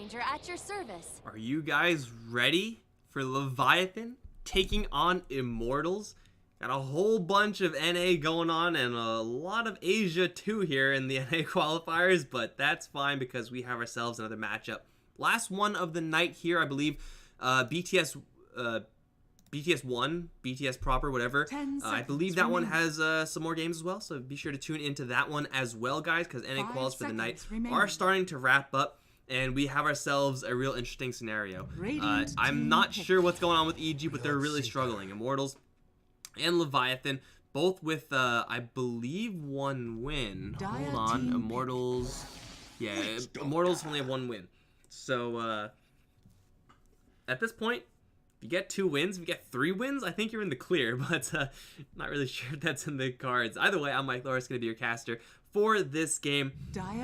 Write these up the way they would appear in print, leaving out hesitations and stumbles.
Ranger at your service. Are you guys ready for Leviathan taking on Immortals? Got a whole bunch of NA going on and a lot of Asia too here in the NA qualifiers, but that's fine because we have ourselves another matchup. Last one of the night here, I believe. BTS 1, BTS proper, whatever. I believe that one has some more games as well, so be sure to tune into that one as well, guys, because NA quals for the night are starting to wrap up, and we have ourselves a real interesting scenario. I'm not sure what's going on with EG, but they're really struggling. Immortals and Leviathan, both with, I believe, one win. Hold on, Immortals. Yeah, Immortals only have one win. So, at this point, if you get 2 wins, if you get 3 wins, I think you're in the clear, but not really sure if that's in the cards. Either way, I'm Mikelorus, going to be your caster for this game.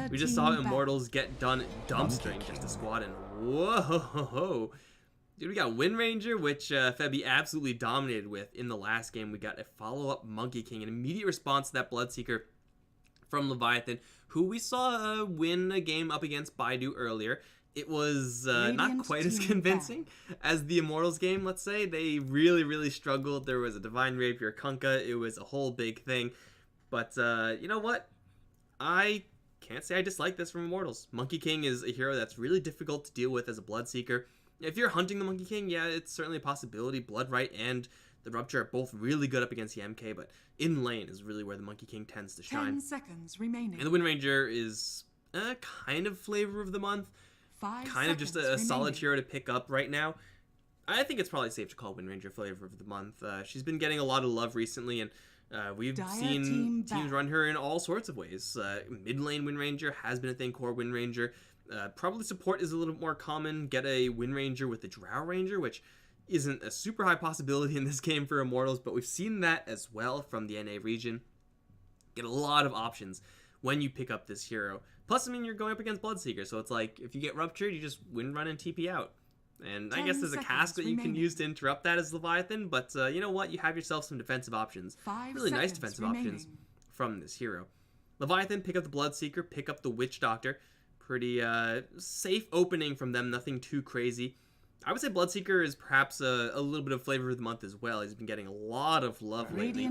We just saw Immortals get done dumpstering just a squad, and whoa! Dude, we got Wind Ranger, which Febby absolutely dominated with in the last game. We got a follow-up Monkey King, an immediate response to that Bloodseeker from Leviathan, who we saw win a game up against Baidu earlier. It was not quite as convincing as the Immortals game, let's say. They really struggled. There was a Divine Rapier Kunkka. It was a whole big thing. But you know what? I can't say I dislike this from Immortals. Monkey King is a hero that's really difficult to deal with as a Bloodseeker. If you're hunting the Monkey King, yeah, it's certainly a possibility. Bloodright and the Rupture are both really good up against the MK, but in lane is really where the Monkey King tends to shine. 10 seconds remaining. And the Wind Ranger is kind of flavor of the month. Kind of just a solid hero to pick up right now. I think it's probably safe to call Wind Ranger flavor of the month. She's been getting a lot of love recently, and we've seen teams run her in all sorts of ways. Mid lane Wind Ranger has been a thing, core Wind Ranger. Probably support is a little bit more common. Get a Wind Ranger with the Drow Ranger, which isn't a super high possibility in this game for Immortals, but we've seen that as well from the NA region. Get a lot of options when you pick up this hero. Plus, I mean, you're going up against Bloodseeker, so it's like, if you get Ruptured, you just Wind Run and TP out. And I guess there's a cast that you can use to interrupt that as Leviathan, but you know what? You have yourself some defensive options. Really nice defensive options from this hero. Leviathan, pick up the Bloodseeker, pick up the Witch Doctor. Pretty safe opening from them, nothing too crazy. I would say Bloodseeker is perhaps a little bit of flavor of the month as well. He's been getting a lot of love lately.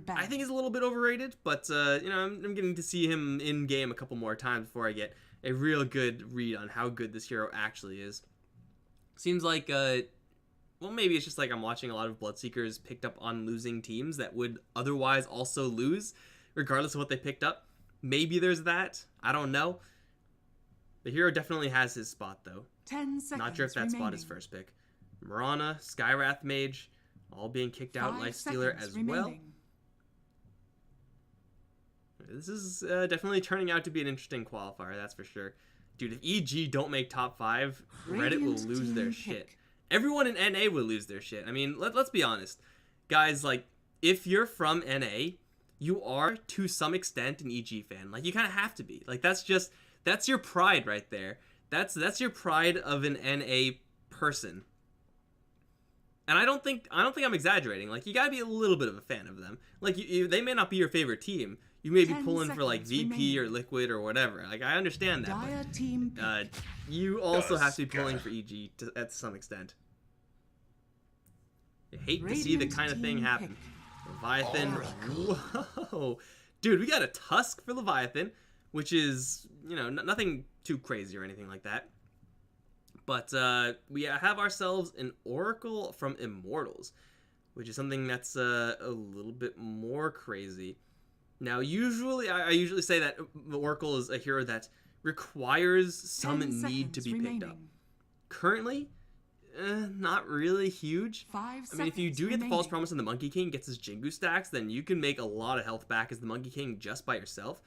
I think he's a little bit overrated, but you know, I'm getting to see him in game a couple more times before I get a real good read on how good this hero actually is. Seems like, well, maybe it's just like I'm watching a lot of Bloodseekers picked up on losing teams that would otherwise also lose, regardless of what they picked up. Maybe there's that. I don't know. The hero definitely has his spot, though. 10 seconds Not sure if that spot is first pick. Mirana, Skywrath Mage, all being kicked out. Lifestealer as well. This is definitely turning out to be an interesting qualifier, that's for sure. Dude, if EG don't make top 5, Reddit will lose their shit. Everyone in NA will lose their shit. I mean, let's be honest. Guys, like, if you're from NA, you are, to some extent, an EG fan. Like, you kind of have to be. Like, that's your pride right there. That's your pride of an NA person. And I don't think I'm exaggerating. Like, you gotta be a little bit of a fan of them. Like, they may not be your favorite team. You may be pulling for like VP or Liquid or whatever. Like, I understand that. But, you also have to be pulling for EG at some extent. You hate to see the kind of thing happen. Leviathan. Whoa, dude, we got a Tusk for Leviathan, which is, you know, nothing too crazy or anything like that. But we have ourselves an Oracle from Immortals, which is something that's a little bit more crazy. Now, usually, I usually say that Oracle is a hero that requires some need to be picked up. Currently, not really huge. I mean, if you do get the False Promise and the Monkey King gets his Jingu stacks, then you can make a lot of health back as the Monkey King just by yourself.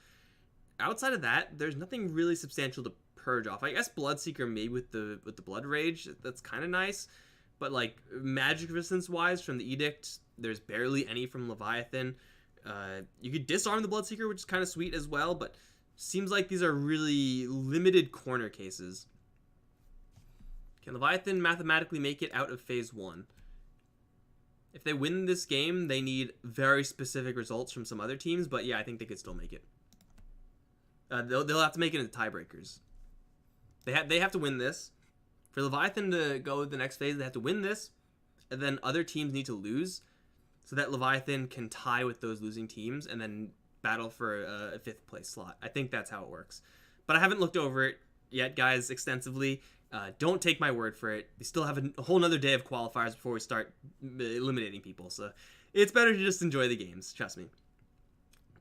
Outside of that, there's nothing really substantial to purge off. I guess Bloodseeker maybe with the Blood Rage, that's kind of nice. But like magic resistance wise from the Edict, there's barely any from Leviathan. You could disarm the Bloodseeker, which is kind of sweet as well, but seems like these are really limited corner cases. Can Leviathan mathematically make it out of phase 1? If they win this game, they need very specific results from some other teams, but yeah, I think they could still make it. They'll have to make it into tiebreakers. They have to win this. For Leviathan to go the next phase, they have to win this, and then other teams need to lose, so that Leviathan can tie with those losing teams and then battle for a 5th place slot. I think that's how it works. But I haven't looked over it yet, guys, extensively. Don't take my word for it. We still have a whole nother day of qualifiers before we start eliminating people, so it's better to just enjoy the games, trust me.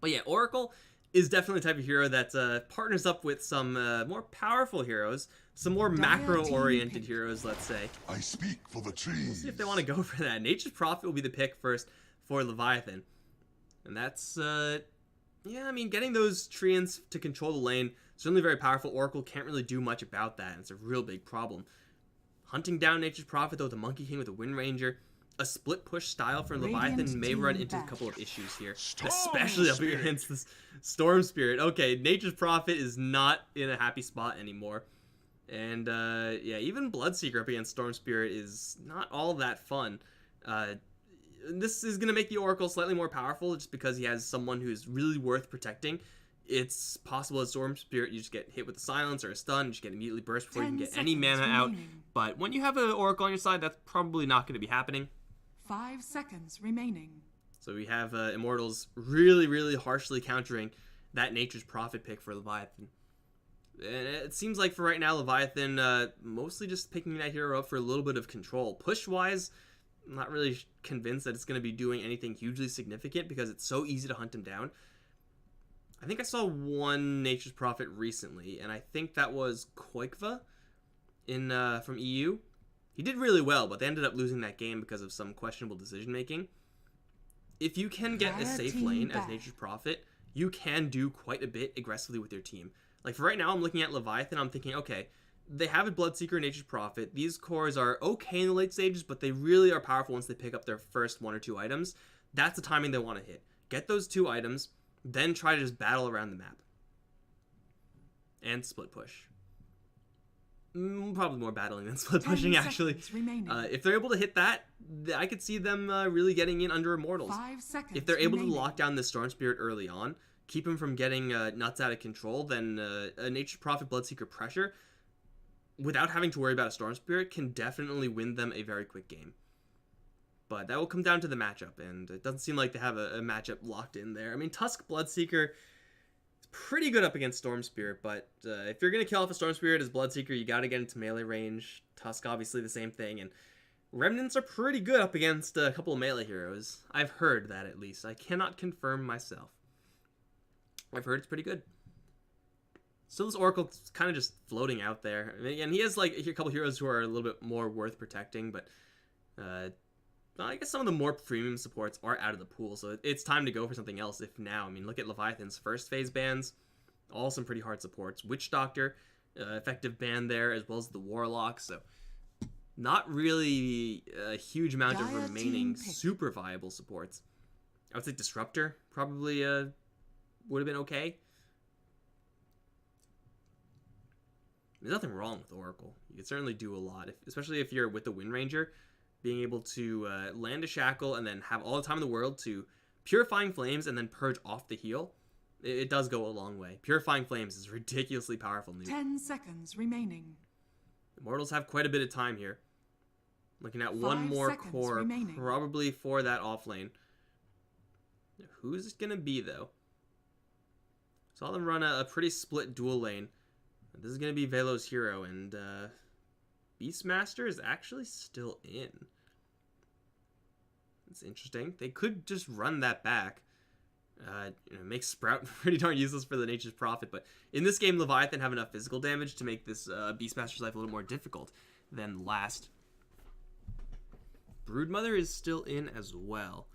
But yeah, Oracle is definitely the type of hero that partners up with some more powerful heroes, some more macro-oriented heroes, let's say. I speak for the trees. We'll see if they want to go for that. Nature's Prophet will be the pick first for Leviathan. And that's, yeah, I mean, getting those treants to control the lane, certainly very powerful. Oracle can't really do much about that, and it's a real big problem. Hunting down Nature's Prophet, though, with the Monkey King with the Wind Ranger, a split push style for Leviathan may run into a couple of issues here, especially up against this Storm Spirit. Okay, Nature's Prophet is not in a happy spot anymore. And, yeah, even Bloodseeker up against Storm Spirit is not all that fun. This is going to make the Oracle slightly more powerful just because he has someone who's really worth protecting. It's possible as Storm Spirit, you just get hit with a silence or a stun, you just get immediately burst before you can get any mana out. But when you have an Oracle on your side, that's probably not going to be happening. 5 seconds remaining. So we have Immortals really, really harshly countering that Nature's Prophet pick for Leviathan. And it seems like for right now, Leviathan mostly just picking that hero up for a little bit of control. Push-wise, I'm not really convinced that it's going to be doing anything hugely significant because it's so easy to hunt him down. I think I saw one Nature's Prophet recently, and I think that was Koikva from EU. He did really well, but they ended up losing that game because of some questionable decision-making. If you can get a safe lane as Nature's Prophet, you can do quite a bit aggressively with your team. Like, for right now, I'm looking at Leviathan, I'm thinking, okay, they have a Bloodseeker and Nature's Prophet. These cores are okay in the late stages, but they really are powerful once they pick up their first 1 or 2 items. That's the timing they want to hit. Get those 2 items, then try to just battle around the map. And split push. Probably more battling than split pushing, actually. If they're able to hit that, I could see them really getting in under Immortals. 5 seconds if they're able to lock down the Storm Spirit early on, keep him from getting nuts out of control, then a Nature's Prophet Bloodseeker pressure, without having to worry about a Storm Spirit, can definitely win them a very quick game. But that will come down to the matchup, and it doesn't seem like they have a matchup locked in there. I mean, Tusk Bloodseeker is pretty good up against Storm Spirit, but if you're going to kill off a Storm Spirit as Bloodseeker, you got to get into melee range. Tusk, obviously, the same thing, and Remnants are pretty good up against a couple of melee heroes. I've heard that, at least. I cannot confirm myself. I've heard it's pretty good. Still, this Oracle's kind of just floating out there. I mean, again, he has like a couple heroes who are a little bit more worth protecting, but I guess some of the more premium supports are out of the pool, so it's time to go for something else if now. I mean, look at Leviathan's first phase bans. All some pretty hard supports. Witch Doctor, effective ban there, as well as the Warlock, so not really a huge amount of remaining super viable supports. I would say Disruptor probably would have been okay. There's nothing wrong with Oracle. You can certainly do a lot, especially if you're with the Wind Ranger. Being able to land a Shackle and then have all the time in the world to Purifying Flames and then purge off the heal. It does go a long way. Purifying Flames is ridiculously powerful. 10 seconds remaining. Immortals have quite a bit of time here. Looking at one more core, remaining. Probably for that off lane. Who's it going to be, though? Saw them run a pretty split dual lane. This is going to be Velo's hero, and Beastmaster is actually still in. It's interesting. They could just run that back. Make Sprout pretty darn useless for the Nature's Prophet, but in this game, Leviathan have enough physical damage to make this Beastmaster's life a little more difficult than last. Broodmother is still in as well.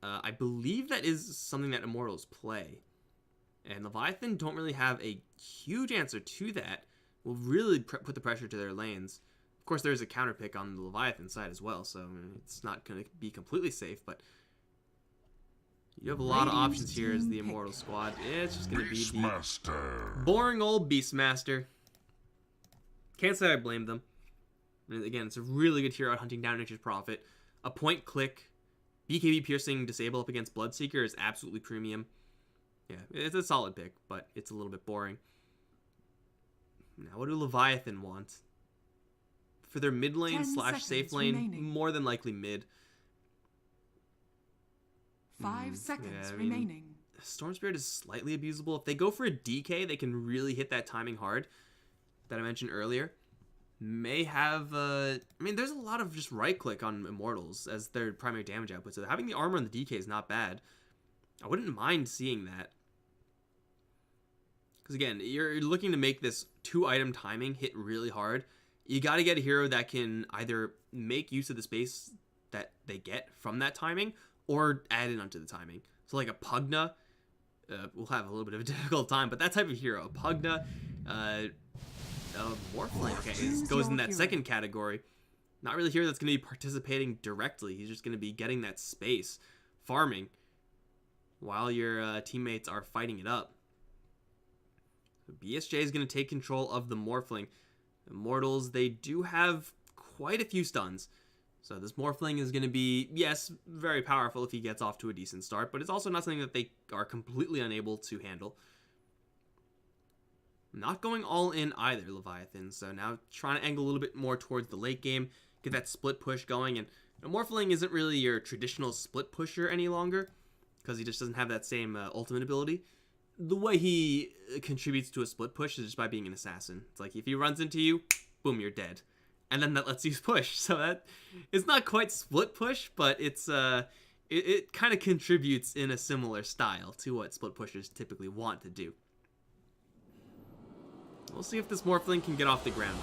I believe that is something that Immortals play. And Leviathan don't really have a huge answer to that. Will really put the pressure to their lanes. Of course, there's a counter pick on the Leviathan side as well, so it's not going to be completely safe, but you have a lot of options here as the Immortal squad. It's just going to be the boring old Beastmaster. Can't say I blame them. And again, it's a really good hero at hunting down Nature's Prophet. A point click, BKB piercing disable up against Bloodseeker is absolutely premium. Yeah, it's a solid pick, but it's a little bit boring. Now, what do Leviathan want? For their mid lane / safe lane, remaining. more than likely mid. 5 seconds remaining. Storm Spirit is slightly abusable. If they go for a DK, they can really hit that timing hard that I mentioned earlier. May have, there's a lot of just right click on Immortals as their primary damage output. So having the armor on the DK is not bad. I wouldn't mind seeing that. Because again, you're looking to make this 2-item timing hit really hard. You got to get a hero that can either make use of the space that they get from that timing or add it onto the timing. So like a Pugna, we'll have a little bit of a difficult time, but that type of hero, a Pugna, Morphling, okay, goes in that second category. Not really a hero that's going to be participating directly. He's just going to be getting that space, farming, while your teammates are fighting it up. So BSJ is going to take control of the Morphling. Immortals, they do have quite a few stuns. So this Morphling is going to be, yes, very powerful if he gets off to a decent start, but it's also not something that they are completely unable to handle. Not going all in either, Leviathan. So now trying to angle a little bit more towards the late game, get that split push going. And Morphling isn't really your traditional split pusher any longer because he just doesn't have that same ultimate ability. The way he contributes to a split push is just by being an assassin. It's like if he runs into you, boom, you're dead. And then that lets you push. So that it's not quite split push, but it's it kind of contributes in a similar style to what split pushers typically want to do. We'll see if this Morphling can get off the ground.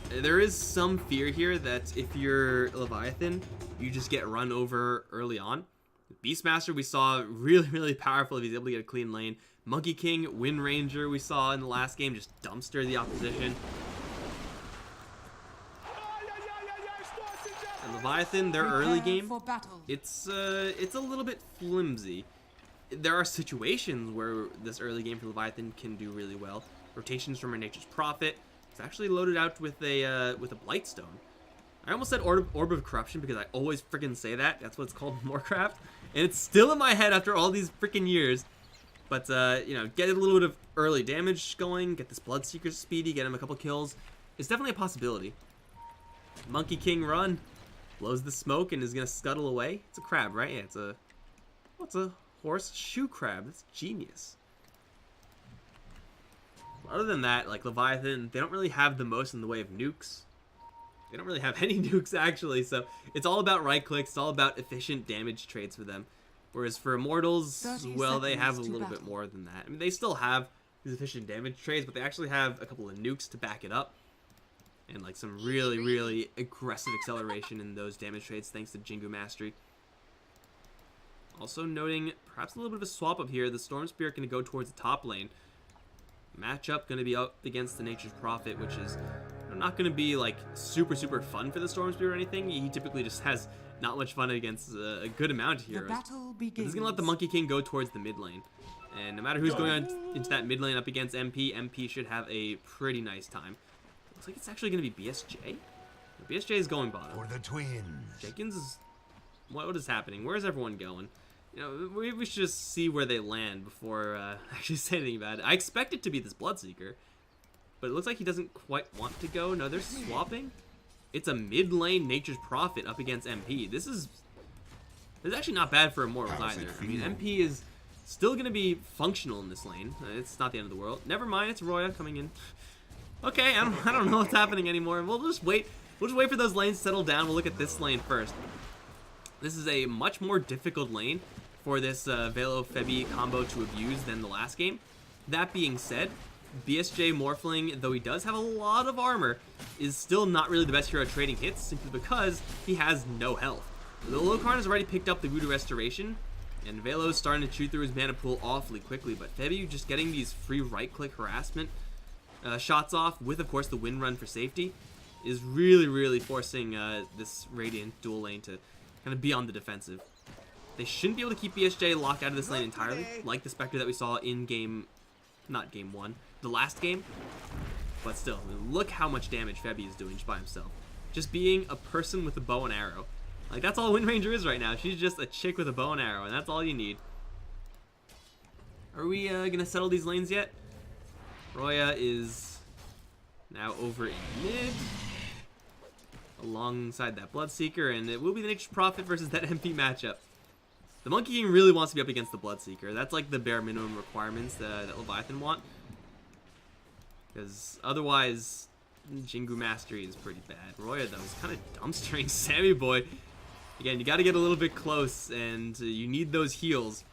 There is some fear here that if you're Leviathan, you just get run over early on. Beastmaster we saw really, really powerful if he's able to get a clean lane. Monkey King, Wind Ranger we saw in the last game just dumpster the opposition. And Leviathan, their early game, it's a little bit flimsy. There are situations where this early game for Leviathan can do really well. Rotations from our Nature's Prophet. It's actually loaded out with a Blightstone. I almost said Orb of Corruption because I always freaking say that. That's what it's called in Warcraft. And it's still in my head after all these freaking years. But, get a little bit of early damage going. Get this Bloodseeker speedy. Get him a couple kills. It's definitely a possibility. Monkey King run. Blows the smoke and is going to scuttle away. It's a crab, right? Yeah, it's a... What's a horse? Shoe crab. That's genius. Other than that, like Leviathan, they don't really have the most in the way of nukes. They don't really have any nukes, actually, so it's all about right clicks, it's all about efficient damage trades for them. Whereas for Immortals, well, they have a little bit more than that. I mean, they still have these efficient damage trades, but they actually have a couple of nukes to back it up. And like some really, really aggressive acceleration in those damage trades thanks to Jingu Mastery. Also noting perhaps a little bit of a swap up here. The Storm Spirit going to go towards the top lane. Matchup going to be up against the Nature's Prophet, which is not going to be like super fun for the Storm Spirit or anything. He typically just has not much fun against a good amount of heroes. This is going to let the Monkey King go towards the mid lane. And no matter who's going on into that mid lane up against MP, MP should have a pretty nice time. Looks like it's actually going to be BSJ. BSJ is going bottom. For the twins. Jenkins is... What is happening? Where's everyone going? You know, we should just see where they land before actually saying anything about it. I expect it to be this Bloodseeker, but it looks like he doesn't quite want to go. No, they're swapping. It's a mid lane Nature's Prophet up against MP. This is actually not bad for Immortals either. I mean, MP is still going to be functional in this lane. It's not the end of the world. Never mind, it's Roya coming in. Okay, I don't know what's happening anymore. We'll just wait. We'll just wait for those lanes to settle down. We'll look at this lane first. This is a much more difficult lane for this Velo Febi combo to abuse than the last game. That being said, BSJ Morphling, though he does have a lot of armor, is still not really the best hero at trading hits simply because he has no health. The Lokarn has already picked up the Voodoo Restoration, and Velo's starting to chew through his mana pool awfully quickly, but Febi just getting these free right-click harassment shots off with, of course, the Wind Run for safety is really forcing this Radiant dual lane to kind of be on the defensive. They shouldn't be able to keep BSJ locked out of this lane entirely, like the Spectre that we saw in not game one, the last game. But still, I mean, look how much damage Febi is doing just by himself. Just being a person with a bow and arrow. Like, that's all Wind Ranger is right now. She's just a chick with a bow and arrow, and that's all you need. Are we gonna settle these lanes yet? Roya is Now over in mid, alongside that Bloodseeker, and it will be the Nature's Prophet versus that MP matchup. The Monkey King really wants to be up against the Bloodseeker. That's like the bare minimum requirements that Leviathan want. Because otherwise, Jingu Mastery is pretty bad. Roya, though, is kind of dumpstering Sammy Boy. Again, you got to get a little bit close, and you need those heals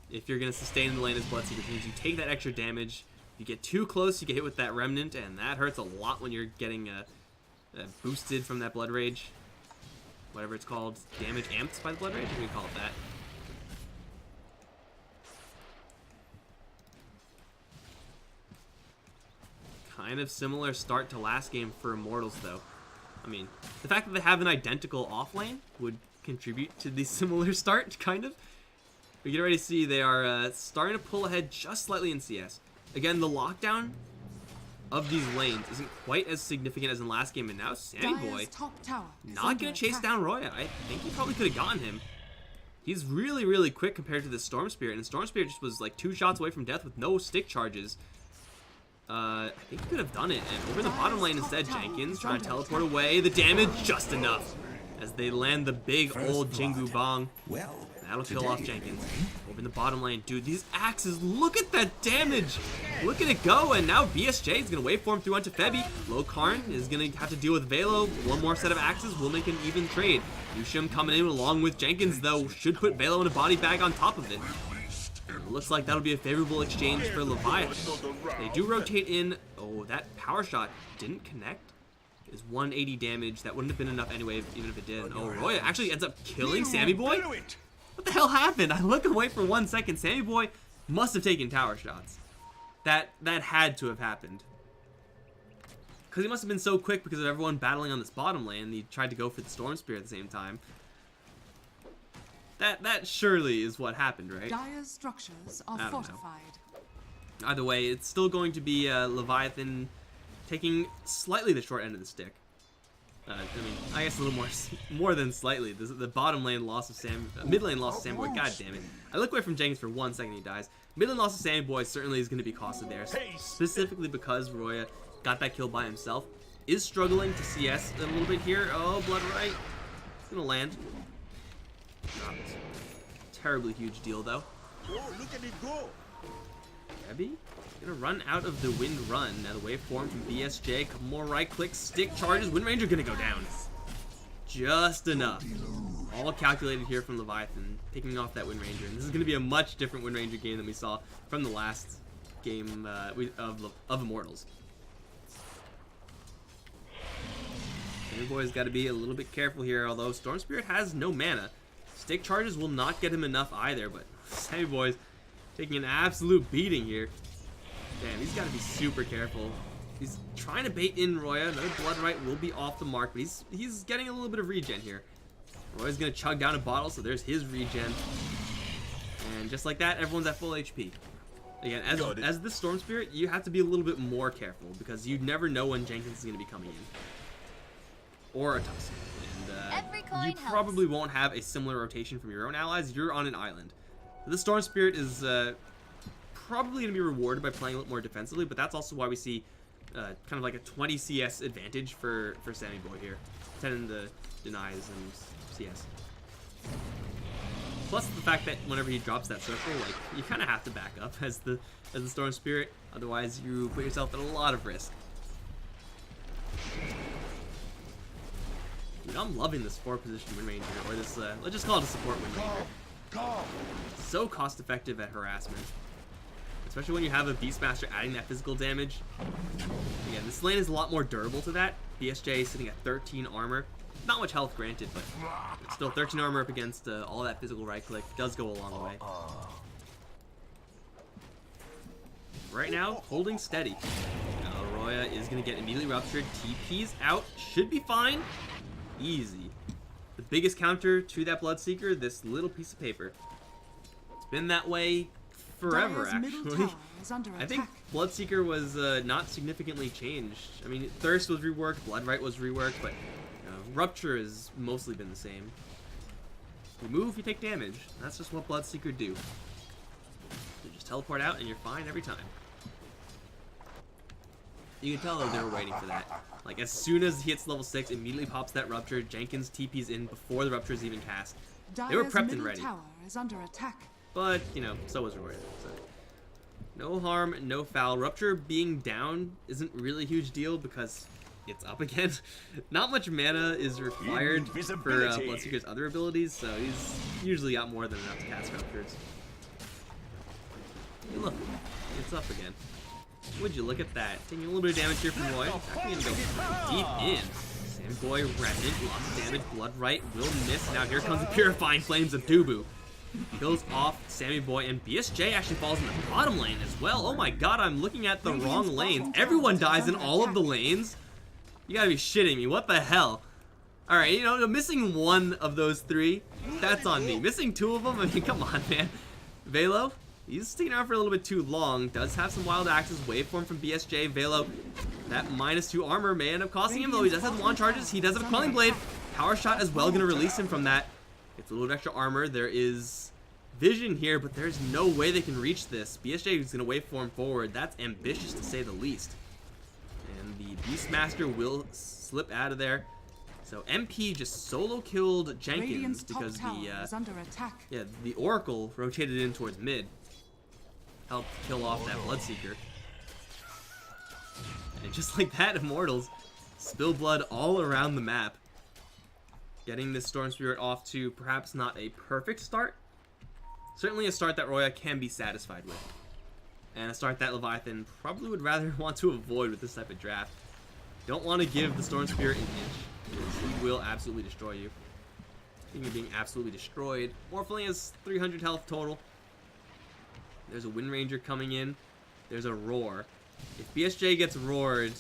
if you're going to sustain the lane as Bloodseeker. Which means you take that extra damage. You get too close, you get hit with that Remnant, and that hurts a lot when you're getting boosted from that Blood Rage. Whatever it's called. Damage amped by the Blood Rage? What do we call it that? Kind of similar start to last game for Immortals, though. I mean, the fact that they have an identical off lane would contribute to the similar start, kind of. We can already see they are starting to pull ahead just slightly in CS. Again, the lockdown of these lanes isn't quite as significant as in last game, and now Sammy Boy not going to chase down Roya. I think he probably could have gotten him. He's really, really quick compared to the Storm Spirit, and Storm Spirit just was like 2 shots away from death with no stick charges. I think he could have done it, and over in the bottom lane instead, Jenkins trying to teleport away. The damage just enough as they land the big old Jingu Bong. That'll kill off Jenkins. Over in the bottom lane, dude, these axes, look at that damage! Look at it go, and now BSJ is going to waveform through onto Febby. Low Karn is going to have to deal with Velo. One more set of axes will make an even trade. Yushim coming in along with Jenkins, though, should put Velo in a body bag on top of it. It looks like that'll be a favorable exchange for Leviathan. They do rotate in. Oh, that power shot didn't connect. It is 180 damage. That wouldn't have been enough anyway, even if it did. Oh, Roya actually ends up killing Sammy Boy? What the hell happened? I look away for 1 second. Sammy Boy must have taken tower shots. That had to have happened. Because he must have been so quick because of everyone battling on this bottom lane. He tried to go for the Storm Spear at the same time. That surely is what happened, right? Dire's structures are fortified. Either way, it's still going to be Leviathan taking slightly the short end of the stick. I mean, I guess a little more than slightly. The bottom lane loss of mid lane loss of Sammy Boy. God damn it! I look away from Jenkins for 1 second, he dies. Mid lane loss of Sammy Boy certainly is going to be costed there, specifically because Roya got that kill by himself. Is struggling to CS a little bit here. Oh, Blood Right. It's gonna land. Not a terribly huge deal though. Oh, look at it go! Rebby gonna run out of the Wind Run. Now the waveform from BSJ. Couple more right clicks, stick charges. Wind Ranger gonna go down. Just enough. All calculated here from Leviathan, picking off that Wind Ranger. And this is gonna be a much different Wind Ranger game than we saw from the last game of Immortals. Sammy Boy's got to be a little bit careful here. Although Storm Spirit has no mana. Stick charges will not get him enough either, but Sammy Boy's taking an absolute beating here. Damn, he's got to be super careful. He's trying to bait in Roya. Another Blood Right will be off the mark, but he's getting a little bit of regen here. Roya's going to chug down a bottle, so there's his regen. And just like that, everyone's at full HP. Again, as the Storm Spirit, you have to be a little bit more careful, because you never know when Jenkins is going to be coming in. Or a Tusk. You probably won't have a similar rotation from your own allies. You're on an island. The Storm Spirit is probably going to be rewarded by playing a little more defensively, but that's also why we see kind of like a 20 CS advantage for Sammy Boy here. 10 in the denies and CS. Plus the fact that whenever he drops that circle, like, you kind of have to back up as the Storm Spirit. Otherwise, you put yourself at a lot of risk. Dude, I'm loving this 4-position Wind Ranger, or this, let's just call it a support Wind Ranger. So cost effective at harassment. Especially when you have a Beastmaster adding that physical damage. Again, this lane is a lot more durable to that. BSJ is sitting at 13 armor. Not much health granted, but still 13 armor up against all that physical right click does go a long way. Right now, holding steady. Roya is going to get immediately ruptured. TP's out. Should be fine. Easy. The biggest counter to that Bloodseeker, this little piece of paper. It's been that way forever, actually. I think Bloodseeker was not significantly changed. I mean, Thirst was reworked, Blood Right was reworked, but Rupture has mostly been the same. You move, you take damage. That's just what Bloodseeker do. You just teleport out and you're fine every time. You can tell that they were waiting for that. Like, as soon as he hits level 6, immediately pops that Rupture. Jenkins TP's in before the Rupture is even cast. They were prepped and ready. Tower is under attack. But, you know, so was Roy. So. No harm, no foul. Rupture being down isn't really a huge deal because it's up again. Not much mana is required for Bloodseeker's other abilities, so he's usually got more than enough to cast Ruptures. Hey, look, it's up again. Would you look at that? Taking a little bit of damage here from Roy. Actually gonna go deep in. Sammy Boy, Remnant, lots of damage. Blood Right will miss. Now here comes the Purifying Flames of Dubu. Kills off Sammy Boy, and BSJ actually falls in the bottom lane as well. Oh my god, I'm looking at the wrong lanes. Everyone dies in all of the lanes. You gotta be shitting me. What the hell? Alright, you know, missing one of those three, that's on me. Missing two of them? I mean, come on, man. Velo, he's sticking around for a little bit too long. Does have some wild axes. Waveform from BSJ. Velo, that -2 armor may end up costing him, though he does have the wand charges. He does have a Quelling Blade. Power Shot as well, gonna release him from that. It's a little bit of extra armor. There is vision here, but there's no way they can reach this. BSJ is gonna waveform forward. That's ambitious to say the least. And the Beastmaster will slip out of there. So MP just solo killed Jenkins because the Oracle rotated in towards mid. Helped kill off that Bloodseeker. And just like that, Immortals spill blood all around the map. Getting this Storm Spirit off to perhaps not a perfect start. Certainly a start that Roya can be satisfied with. And a start that Leviathan probably would rather want to avoid with this type of draft. Don't want to give the Storm Spirit an inch, because he will absolutely destroy you. Speaking of being absolutely destroyed, Morphling has 300 health total. There's a Wind Ranger coming in. There's a Roar. If BSJ gets roared,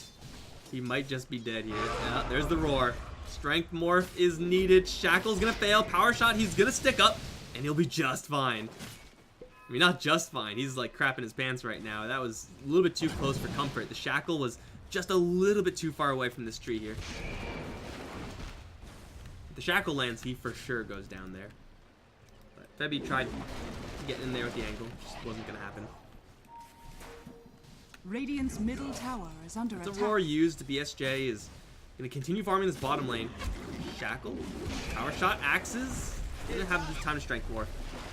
he might just be dead here. Yeah, there's the Roar. Strength Morph is needed. Shackle's gonna fail. Power Shot, he's gonna stick up, and he'll be just fine. I mean, not just fine. He's like crapping his pants right now. That was a little bit too close for comfort. The Shackle was just a little bit too far away from this tree here. If the Shackle lands, he for sure goes down there. But Febby tried getting in there with the angle. Just wasn't gonna happen. Radiant's middle tower is under attack. The Roar used, BSJ is gonna continue farming this bottom lane. Shackle, Power Shot, axes. Gonna have the time to strength more.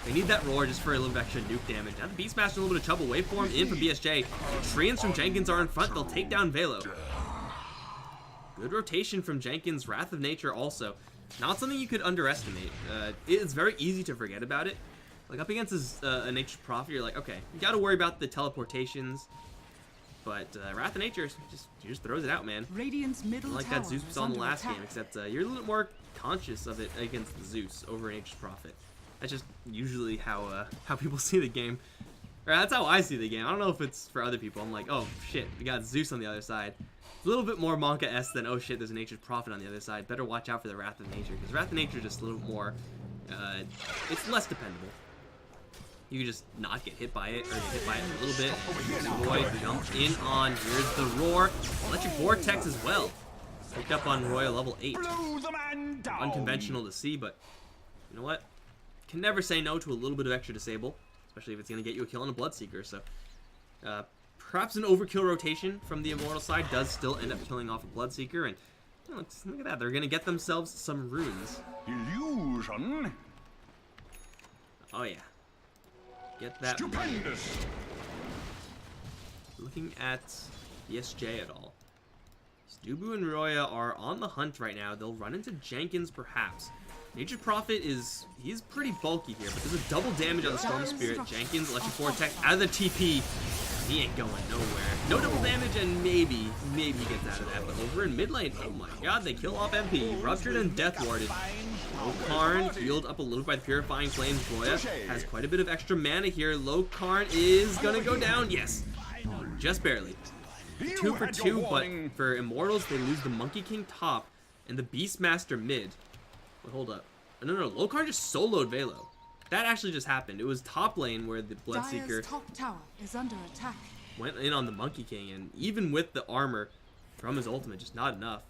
They need that Roar just for a little bit extra nuke damage. Now the Beastmaster a little bit of trouble. Waveform in from BSJ. Treants from Jenkins are in front. They'll take down Velo. Good rotation from Jenkins. Wrath of Nature also. Not something you could underestimate. It's very easy to forget about it. Like up against a Nature's Prophet, you're like, okay, you gotta worry about the teleportations. But Wrath of Nature just throws it out, man. Radiant's middle like that Zeus we saw in the last game, except you're a little more conscious of it against the Zeus over Nature's Prophet. That's just usually how people see the game. Or that's how I see the game. I don't know if it's for other people. I'm like, oh shit, we got Zeus on the other side. It's a little bit more Monka-esque than, oh shit, there's a Nature's Prophet on the other side. Better watch out for the Wrath of Nature, because Wrath of Nature is just a little more, it's less dependable. You can just not get hit by it, or get hit by it a little bit. Roy jumps in on, here's the Roar. Electric Vortex as well. Picked up on Roy level 8. Unconventional to see, but you know what? Can never say no to a little bit of extra disable, especially if it's going to get you a kill on a Bloodseeker. So perhaps an overkill rotation from the Immortal side does still end up killing off a Bloodseeker, and you know, look at that. They're going to get themselves some runes. Illusion. Oh yeah. Get that. Stupendous. Looking at BSJ at all. Dubu and Roya are on the hunt right now. They'll run into Jenkins perhaps. Nature's Prophet he's pretty bulky here, but there's a double damage on the Storm Spirit. Jenkins, Electric Vortex out of the TP. He ain't going nowhere. No double damage, and maybe he gets out of that. But over in mid lane, oh my god, they kill off MP. Ruptured and Death Warded. Lokarn healed up a little by the Purifying Flames. Roya has quite a bit of extra mana here. Lokarn is gonna go down. Yes, just barely. 2 for 2, but for Immortals, they lose the Monkey King top and the Beastmaster mid. Wait, hold up. No, Lokarn just soloed Velo. That actually just happened. It was top lane where the Bloodseeker top tower is under attack. Went in on the Monkey King, and even with the armor from his ultimate, just not enough.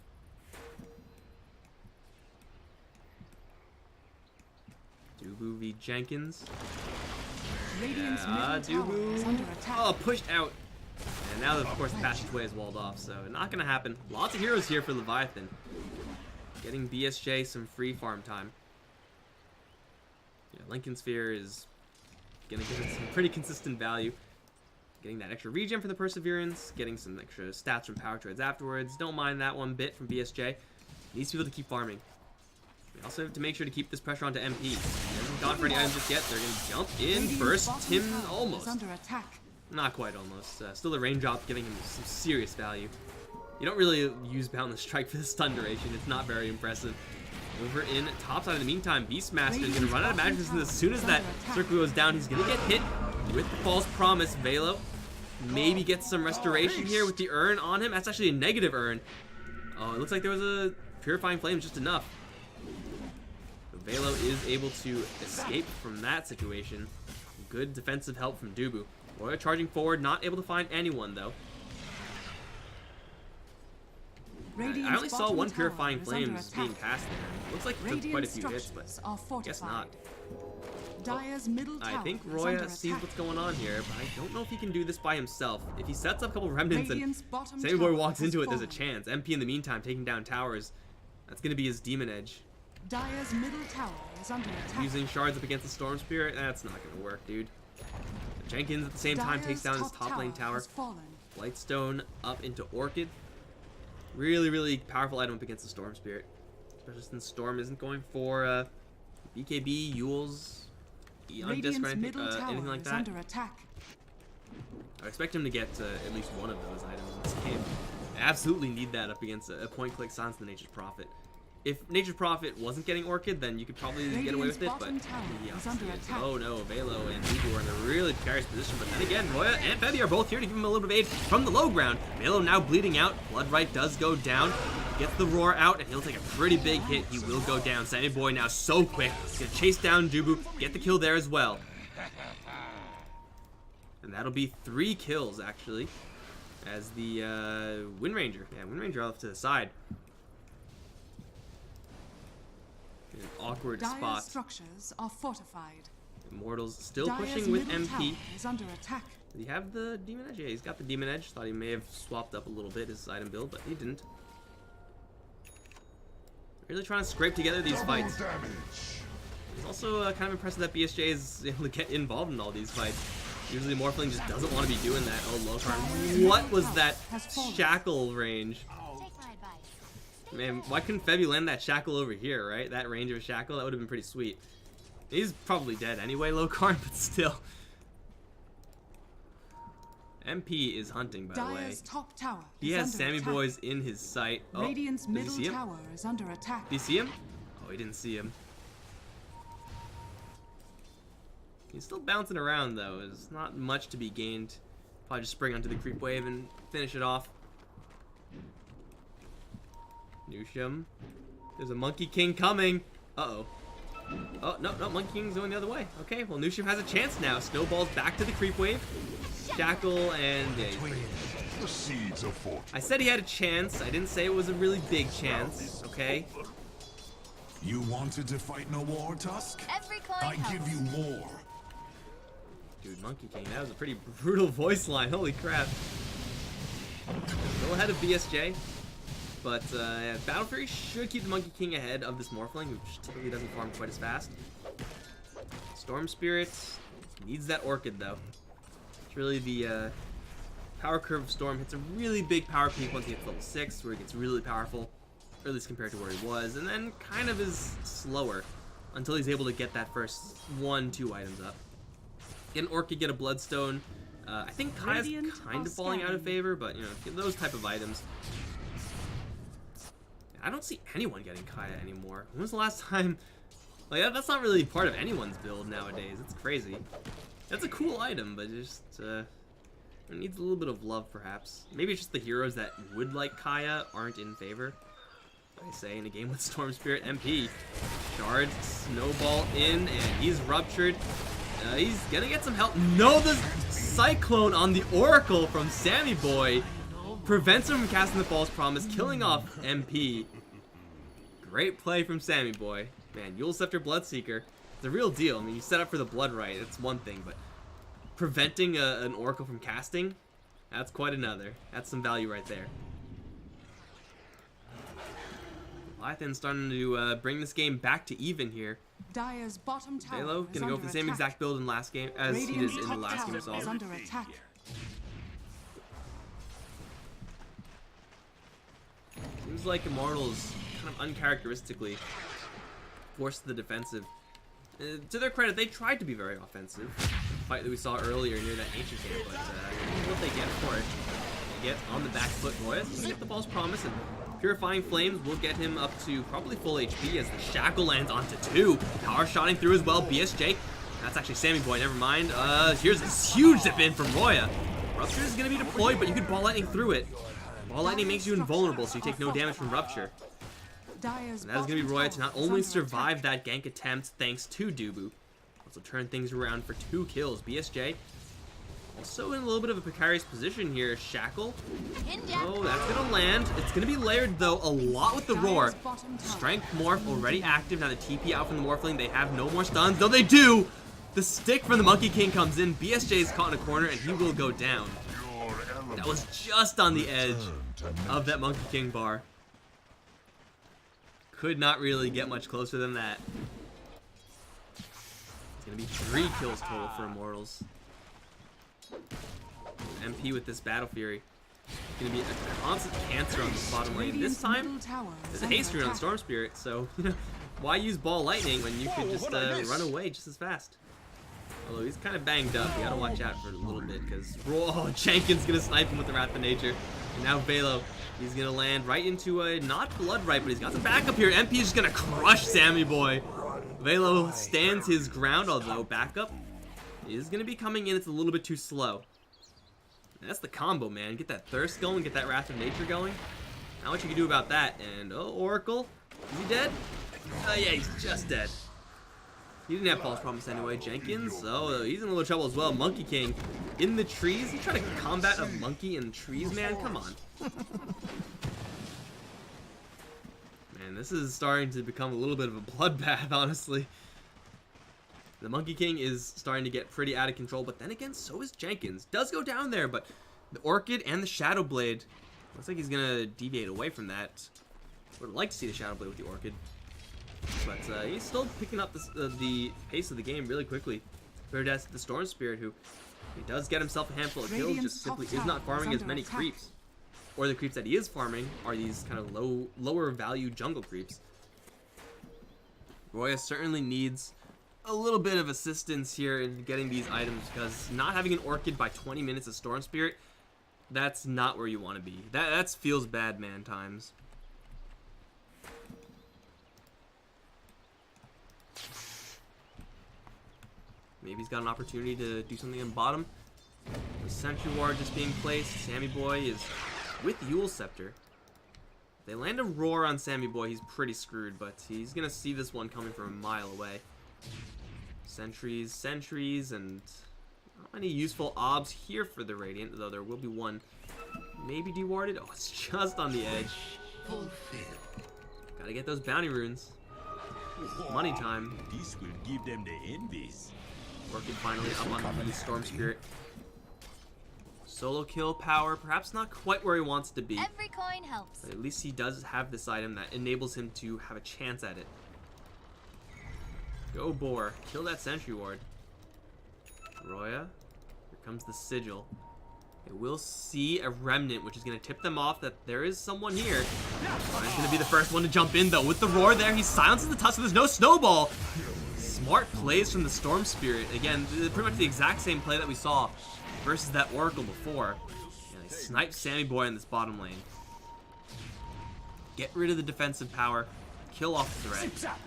Dubu v Jenkins. Radiant's middle tower is under attack. Oh, pushed out. And now, of course, the passageway is walled off, so not going to happen. Lots of heroes here for Leviathan. Getting BSJ some free farm time. Yeah, Lincoln Sphere is going to give it some pretty consistent value. Getting that extra regen for the Perseverance, getting some extra stats from power trades afterwards. Don't mind that one bit from BSJ. Needs to be able to keep farming. We also have to make sure to keep this pressure onto MP. He hasn't gone for any items just yet. They're going to jump in first. Tim almost. Under attack. Not quite almost. Still a range drop, giving him some serious value. You don't really use Boundless Strike for the stun duration. It's not very impressive. Over in top side in the meantime, Beastmaster is going to run out of magic as soon as that circle goes down. He's going to get hit with the false promise. Velo maybe gets some restoration here with the urn on him. That's actually a negative urn. Oh, it looks like there was a Purifying Flame just enough. So Velo is able to escape from that situation. Good defensive help from Dubu. Roya charging forward, not able to find anyone though. I only saw one Purifying Flames being cast there. Looks like it took quite a few hits, but guess not. I think Roya sees what's going on here, but I don't know if he can do this by himself. If he sets up a couple remnants and Sammy Boy walks into it, there's a chance. MP in the meantime taking down towers. That's going to be his Demon Edge. Dire's middle tower is under attack. Using shards up against the Storm Spirit, that's not going to work, dude. Jenkins at the same time takes down his top lane tower. Lightstone up into Orchid. Really, really powerful item up against the Storm Spirit. Especially since Storm isn't going for BKB, Yules, Undisc, or anything like that. Under attack. I expect him to get at least one of those items in this game. I absolutely need that up against a point-click Silence the Nature's Prophet. If Nature's Prophet wasn't getting Orchid, then you could probably get away with it, but oh no, Velo and Dubu are in a really precarious position, but then again, Roya and Febby are both here to give him a little bit of aid from the low ground. Velo now bleeding out, Bloodright does go down, gets the roar out, and he'll take a pretty big hit. He will go down. Sammy Boy now so quick, he's gonna chase down Dubu, get the kill there as well. And that'll be 3 kills actually, as the Wind Ranger, Wind Ranger off to the side. In an awkward spot. Structures are fortified. Immortals still pushing with MP. Is under attack. Does he have the Demon Edge? Yeah, he's got the Demon Edge. Thought he may have swapped up a little bit his item build, but he didn't. Really trying to scrape together these fights. It's also kind of impressive that BSJ is able to get involved in all these fights. Usually Morphling just doesn't want to be doing that. Oh, low card. What was that shackle range? Man, why couldn't Febby land that shackle over here, right? That range of a shackle, that would have been pretty sweet. He's probably dead anyway, low card, but still. MP is hunting, by the way. Top tower he has Sammy Boys in his sight. Oh, Radiant's middle tower is under attack. Did you see him? Oh, he didn't see him. He's still bouncing around, though. There's not much to be gained. Probably just spring onto the creep wave and finish it off. Nusham. There's a Monkey King coming. Uh-oh. Oh, no, Monkey King's going the other way. Okay, well, Nusham has a chance now. Snowballs back to the creep wave. Shackle and... The seeds of fortune. I said he had a chance. I didn't say it was a really big chance, okay? You wanted to fight no war, Tusk? I give you more. Dude, Monkey King, that was a pretty brutal voice line. Holy crap. Still ahead of BSJ. But Battle Fury should keep the Monkey King ahead of this Morphling, which typically doesn't farm quite as fast. Storm Spirit needs that Orchid, though. It's really the power curve of Storm hits a really big power peak once he hits level 6, where he gets really powerful, or at least compared to where he was, and then kind of is slower until he's able to get that first 1-2 items up. Get an Orchid, get a Bloodstone. I think Kaya's kind of falling out of favor, but, you know, get those type of items. I don't see anyone getting Kaya anymore. When was the last time? Like, that's not really part of anyone's build nowadays. It's crazy. That's a cool item, but just it needs a little bit of love, perhaps. Maybe it's just the heroes that would like Kaya aren't in favor. I say in a game with Storm Spirit MP. Shards, Snowball in, and he's ruptured. He's gonna get some help. No, the Cyclone on the Oracle from Sammy Boy prevents him from casting the False Promise, killing off MP. Great play from Sammy Boy. Man, Yule Scepter Bloodseeker, it's a real deal. I mean, you set up for the Blood Right, it's one thing, but preventing an Oracle from casting, That's quite another. That's some value right there. Leviathan starting to bring this game back to even here. Dire's bottom tower Velo is gonna go under for the same attack. exact build in last game as he did in the top last game. tower is under attack. Seems like Immortals kind of uncharacteristically forced the defensive. To their credit, they tried to be very offensive. The fight that we saw earlier near that ancient camp, but what they get for it. They get on the back foot. Royas gonna get the false promise, and Purifying Flames will get him up to probably full HP as the Shackle lands onto 2. Power shotting through as well. BSJ. That's actually Sammy Boy, never mind. Here's this huge zip in from Roya. Rupture is gonna be deployed, but you can Ball Lightning through it. Ball Lightning makes you invulnerable, so you take no damage from Rupture. And that is going to be Roya to not only survive that gank attempt thanks to Dubu, also turn things around for 2 kills. BSJ also in a little bit of a precarious position here. Shackle. Oh, that's going to land. It's going to be layered, though, a lot with the Roar. Strength Morph already active. Now the TP out from the Morphling. They have no more stuns, though they do. The stick from the Monkey King comes in. BSJ is caught in a corner, and he will go down. That was just on the edge of that Monkey King bar. Could not really get much closer than that. It's going to be 3 kills total for Immortals. MP with this Battle Fury. It's going to be a constant cancer on the bottom lane. This time, there's a haste rune on Storm Spirit, so why use Ball Lightning when you could just run away just as fast? Although he's kind of banged up, you gotta watch out for a little bit because Jenkins gonna snipe him with the Wrath of Nature. And now Velo, he's gonna land right into a not blood right, but he's got some backup here. MP is just gonna crush Sammy Boy. Velo stands his ground, although backup is gonna be coming in. It's a little bit too slow. And that's the combo, man. Get that thirst going, get that Wrath of Nature going. Not much you can do about that. And Oracle, is he dead? Yeah, he's just dead. He didn't have false promise anyway. Jenkins, he's in a little trouble as well. Monkey King in the trees. You try to combat a monkey in trees, man? Come on. Man, this is starting to become a little bit of a bloodbath, honestly. The Monkey King is starting to get pretty out of control, but then again, so is Jenkins. Does go down there, but the Orchid and the Shadow Blade, looks like he's gonna deviate away from that. Would like to see the Shadow Blade with the Orchid. But he's still picking up the pace of the game really quickly. Compared to the Storm Spirit, who he does get himself a handful of kills, just simply is not farming as many creeps. Or the creeps that he is farming are these kind of lower value jungle creeps. Roya certainly needs a little bit of assistance here in getting these items, because not having an Orchid by 20 minutes of Storm Spirit, that's not where you want to be. That feels bad, man, times. Maybe he's got an opportunity to do something in bottom. The Sentry Ward just being placed. Sammy Boy is with Yule Scepter. If they land a Roar on Sammy Boy, he's pretty screwed, but he's going to see this one coming from a mile away. Sentries, and not many useful obs here for the Radiant, though there will be one maybe dewarded. Oh, it's just on the edge. Gotta get those bounty runes. Money time. This will give them the envies. Orchid finally up on the Storm Spirit. Solo kill power, perhaps not quite where he wants to be. Every coin helps. But at least he does have this item that enables him to have a chance at it. Go Boar, kill that Sentry Ward. Roya, here comes the Sigil. They will see a Remnant, which is going to tip them off that there is someone here. He's going to be the first one to jump in, though. With the Roar there, he silences the touch, so there's no snowball. Smart plays from the Storm Spirit. Again, pretty much the exact same play that we saw versus that Oracle before. Yeah, they snipe Sammy Boy in this bottom lane. Get rid of the defensive power. Kill off the threat.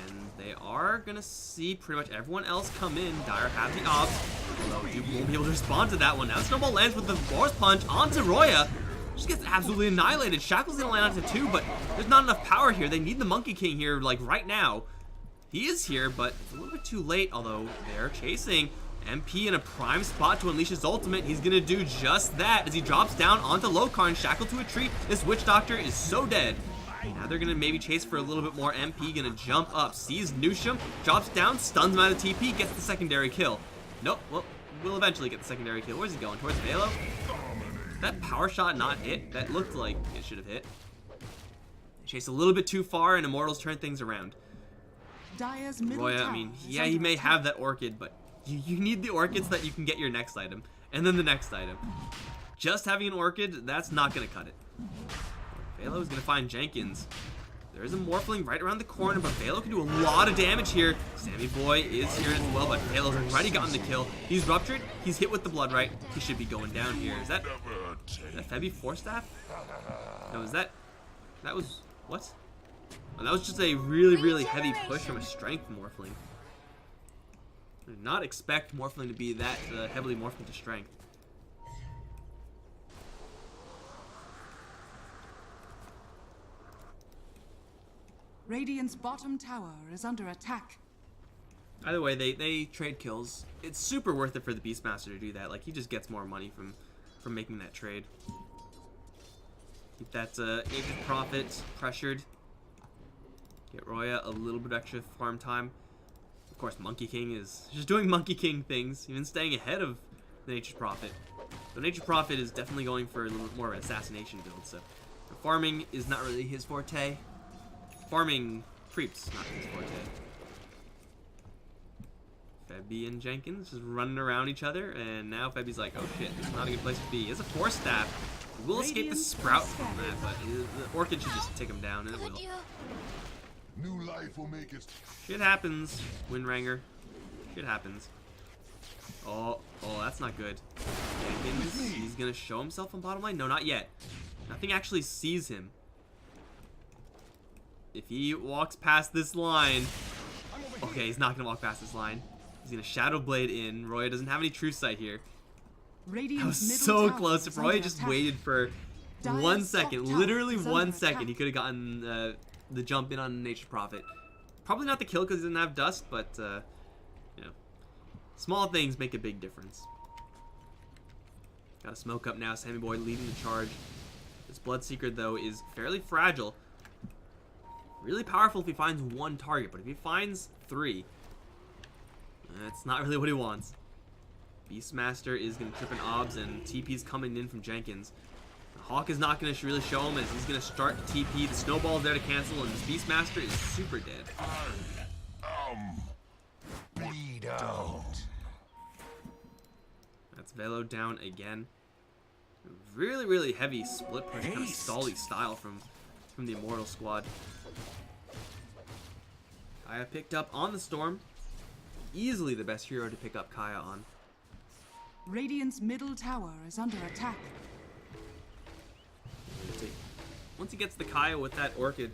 And they are going to see pretty much everyone else come in. Dire have the obs. Although Duke won't be able to respond to that one. Now Snowball lands with the Force Punch onto Roya. Just gets absolutely annihilated. Shackle's going to land onto 2, but there's not enough power here. They need the Monkey King here, like, right now. He is here, but it's a little bit too late, although they're chasing. MP in a prime spot to unleash his ultimate. He's going to do just that as he drops down onto Lokarn, shackled to a tree. This Witch Doctor is so dead. Now they're going to maybe chase for a little bit more. MP going to jump up, sees Nusham, drops down, stuns him out of TP, gets the secondary kill. Nope, well, will eventually get the secondary kill. Where's he going? Towards Velo? Did that power shot not hit? That looked like it should have hit. Chase a little bit too far, and Immortals turn things around. Roya, I mean, yeah, he may have that Orchid, but you need the Orchid so that you can get your next item, and then the next item. Just having an Orchid, that's not going to cut it. Velo is going to find Jenkins. There is a Morphling right around the corner, but Velo can do a lot of damage here. Sammy Boy is here as well, but Velo's already gotten the kill. He's ruptured. He's hit with the blood right. He should be going down here. Is that Febby 4-staff? No, is that was, what? Oh, that was just a really, really heavy push from a strength Morphling. I did not expect Morphling to be that heavily morphed into strength. Radiant's bottom tower is under attack. Either way, they trade kills. It's super worth it for the Beastmaster to do that. Like, he just gets more money from making that trade. Keep that Agent Prophet pressured. Get Roya a little bit extra farm time. Of course, Monkey King is just doing Monkey King things, even staying ahead of the Nature's Prophet. The Nature's Prophet is definitely going for a little bit more of an assassination build, so farming is not really his forte. Farming creeps, not his forte. Febby and Jenkins just running around each other, and now Febby's like, oh shit, this is not a good place to be. He has a 4-staff. He will escape the Sprout from that, but the Orchid should just take him down, and it will. New life will make it. Shit happens, Windranger. Shit happens. Oh, that's not good. Jenkins, he's gonna show himself on bottom lane? No, not yet. Nothing actually sees him. If he walks past this line... Okay, he's not gonna walk past this line. He's gonna Shadow Blade in. Roya doesn't have any true sight here. That was so close. If Roya just waited for 1 second, literally 1 second, he could have gotten the jump in on Nature's Prophet. Probably not the kill because he didn't have dust, but you know, small things make a big difference. Got a smoke up now. Sammy Boy leading the charge. This Bloodseeker though is fairly fragile. Really powerful if he finds one target, but if he finds 3, that's not really what he wants. Beastmaster is going to trip an obs, and TP's coming in from Jenkins. The Hawk is not going to really show him as he's going to start the TP. The Snowball's there to cancel, and this Beastmaster is super dead. Bleed out. That's Velo down again. Really, really heavy split push, kind of stally style from the Immortal squad. Kaya picked up on the Storm. Easily the best hero to pick up Kaya on. Radiant's middle tower is under attack. Once he gets the Kaya with that Orchid,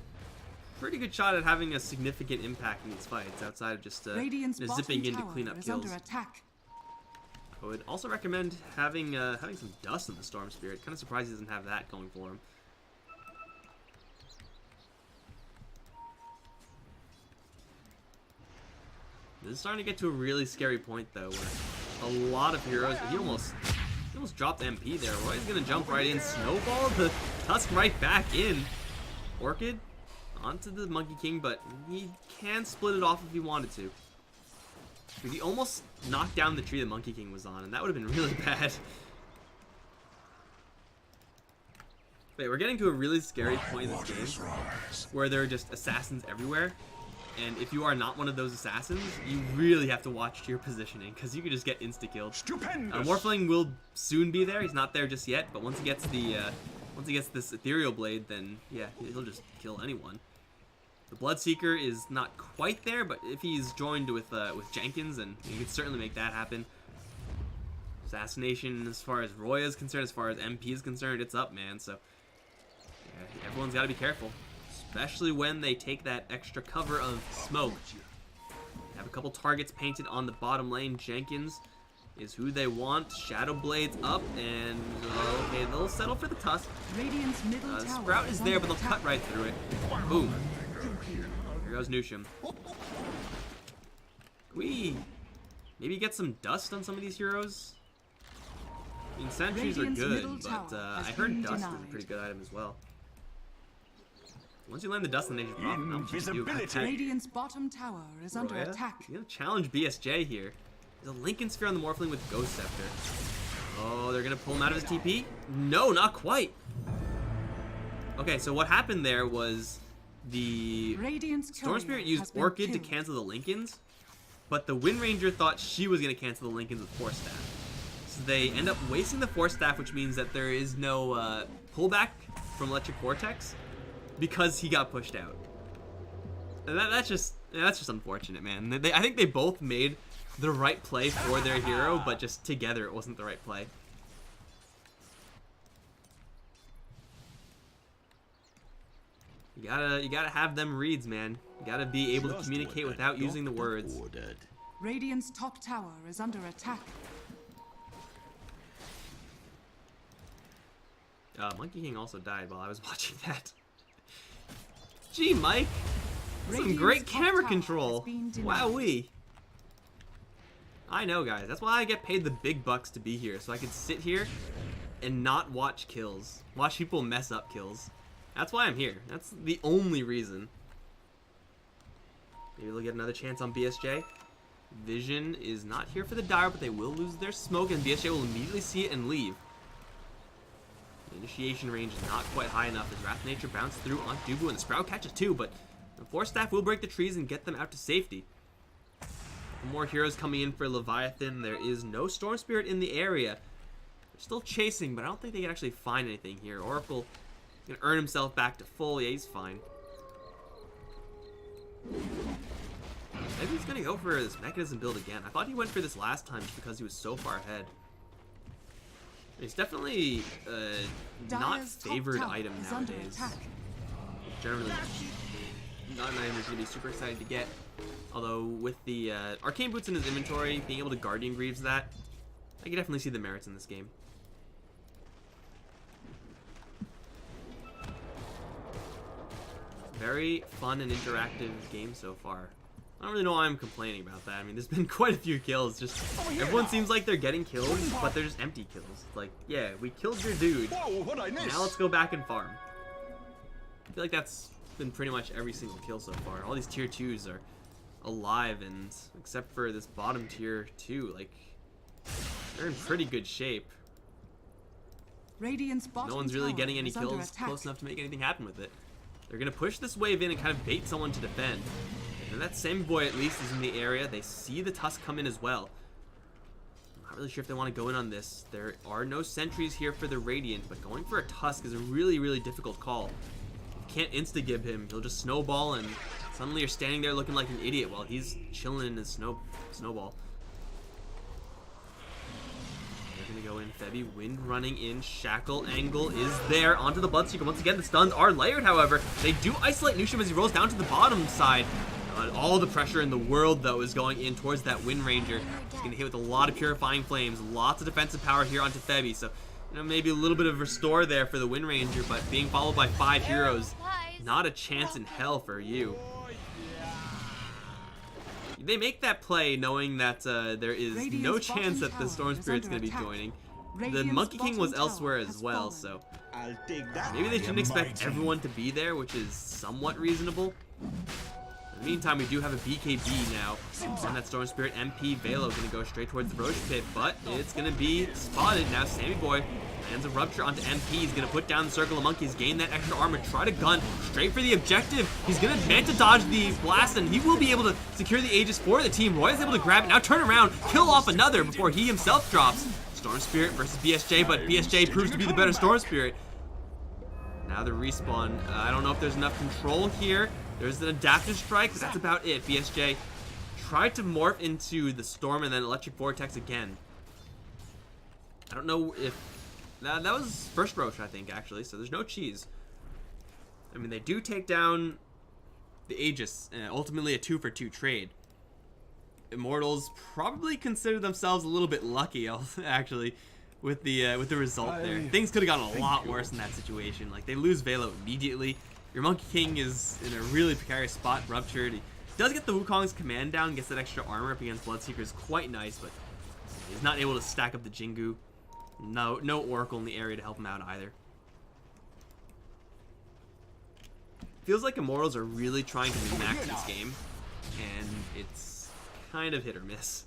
pretty good shot at having a significant impact in these fights outside of just zipping in to clean up kills. I would also recommend having some dust in the Storm Spirit. Kind of surprised he doesn't have that going for him. This is starting to get to a really scary point though, where a lot of heroes. He almost dropped MP there. Roy's gonna jump right in, snowball the Tusk right back in. Orchid onto the Monkey King, but he can split it off if he wanted to. He almost knocked down the tree the Monkey King was on, and that would have been really bad. Wait, we're getting to a really scary point in this game where there are just assassins everywhere. And if you are not one of those assassins, you really have to watch your positioning, because you could just get insta-killed. Morphling will soon be there. He's not there just yet, but once he gets this Ethereal Blade, then yeah, he'll just kill anyone. The Bloodseeker is not quite there, but if he's joined with Jenkins, then he can certainly make that happen. Assassination, as far as Roya is concerned, as far as MP is concerned, it's up, man. So yeah, everyone's got to be careful. Especially when they take that extra cover of smoke. Have a couple targets painted on the bottom lane. Jenkins is who they want. Shadow Blade's up, and okay, they'll settle for the Tusk. Sprout is there, but they'll cut right through it. Boom. Here goes Nusham. Can we maybe get some dust on some of these heroes? I mean, sentries are good, but I heard dust is a pretty good item as well. Once you land the dust in Nature's Prophet, Radiant's bottom tower is under attack. He's gonna challenge BSJ here. There's a Lincoln Sphere on the Morphling with Ghost Scepter. Oh, they're going to pull him out of his TP? No, not quite. Okay, so what happened there was the Storm Spirit used Orchid to cancel the Lincolns, but the Wind Ranger thought she was going to cancel the Lincolns with Force Staff. So they end up wasting the Force Staff, which means that there is no pullback from Electric Vortex because he got pushed out. And that's just unfortunate, man. I think they both made the right play for their hero, but just together it wasn't the right play. You gotta have them reads, man. You gotta be able to communicate without using the words. Radiant's top tower is under attack. Monkey King also died while I was watching that. Gee, Mike. Some great camera control. Wowee. I know, guys. That's why I get paid the big bucks to be here, so I can sit here and not watch kills. Watch people mess up kills. That's why I'm here. That's the only reason. Maybe they'll get another chance on BSJ. Vision is not here for the Dire, but they will lose their smoke, and BSJ will immediately see it and leave. The initiation range is not quite high enough as Wrath Nature bounced through on Dubu, and the Sprout catches too, but the Force Staff will break the trees and get them out to safety. More heroes coming in for Leviathan. There is no Storm Spirit in the area. They're still chasing, but I don't think they can actually find anything here. Oracle can earn himself back to full. Yeah, he's fine. Maybe he's gonna go for this mechanism build again. I thought he went for this last time just because he was so far ahead. It's definitely not favored item nowadays. Generally, not an item that's gonna be super excited to get. Although with the Arcane Boots in his inventory, being able to Guardian Greaves that, I can definitely see the merits in this game. Very fun and interactive game so far. I don't really know why I'm complaining about that. I mean, there's been quite a few kills. Just everyone seems like they're getting kills, but they're just empty kills. It's like, yeah, we killed your dude. Now let's go back and farm. I feel like that's been pretty much every single kill so far. All these tier 2s are alive, and except for this bottom tier 2, like, they're in pretty good shape. No one's really getting any kills close enough to make anything happen with it. They're gonna push this wave in and kind of bait someone to defend. And that same boy at least is in the area. They see the Tusk come in as well. I'm not really sure if they want to go in on this. There are no sentries here for the Radiant, but going for a Tusk is a really, really difficult call. You can't insta-gib him. He'll just snowball, and suddenly you're standing there looking like an idiot while he's chilling in his snowball. They're gonna go in. Febby, Wind running in. Shackle angle is there onto the Bloodseeker. Once again, the stuns are layered, however. They do isolate Nushim as he rolls down to the bottom side. All the pressure in the world, though, is going in towards that Wind Ranger. He's going to hit with a lot of Purifying Flames. Lots of defensive power here onto Febby. So, you know, maybe a little bit of restore there for the Wind Ranger, but being followed by 5 heroes, not a chance in hell for you. They make that play knowing that there is no chance that the Storm Spirit's going to be joining. The Monkey King was elsewhere as well, so maybe they shouldn't expect everyone to be there, which is somewhat reasonable. In the meantime, we do have a BKB now on that Storm Spirit. MP Velo going to go straight towards the Roche Pit, but it's going to be spotted. Now Sammy Boy lands a Rupture onto MP. He's going to put down the Circle of Monkeys, gain that extra armor, try to gun straight for the objective. He's going to try to dodge the blast, and he will be able to secure the Aegis for the team. Roy is able to grab it, now turn around, kill off another before he himself drops. Storm Spirit versus BSJ, but BSJ proves to be the better Storm Spirit. Now the respawn. I don't know if there's enough control here. There's an adaptive strike, but that's about it. BSJ tried to morph into the Storm and then Electric Vortex again. I don't know if... that was first Roche, I think, actually, so there's no cheese. I mean, they do take down the Aegis, ultimately a 2-for-2 trade. Immortals probably consider themselves a little bit lucky, actually, with the result there. Things could have gotten a lot worse in that situation. Like, they lose Velo immediately. Your Monkey King is in a really precarious spot, ruptured. He does get the Wukong's command down, gets that extra armor up against Bloodseekers, quite nice, but he's not able to stack up the Jingu. No Oracle in the area to help him out either. Feels like Immortals are really trying to min-max this game, and it's kind of hit or miss.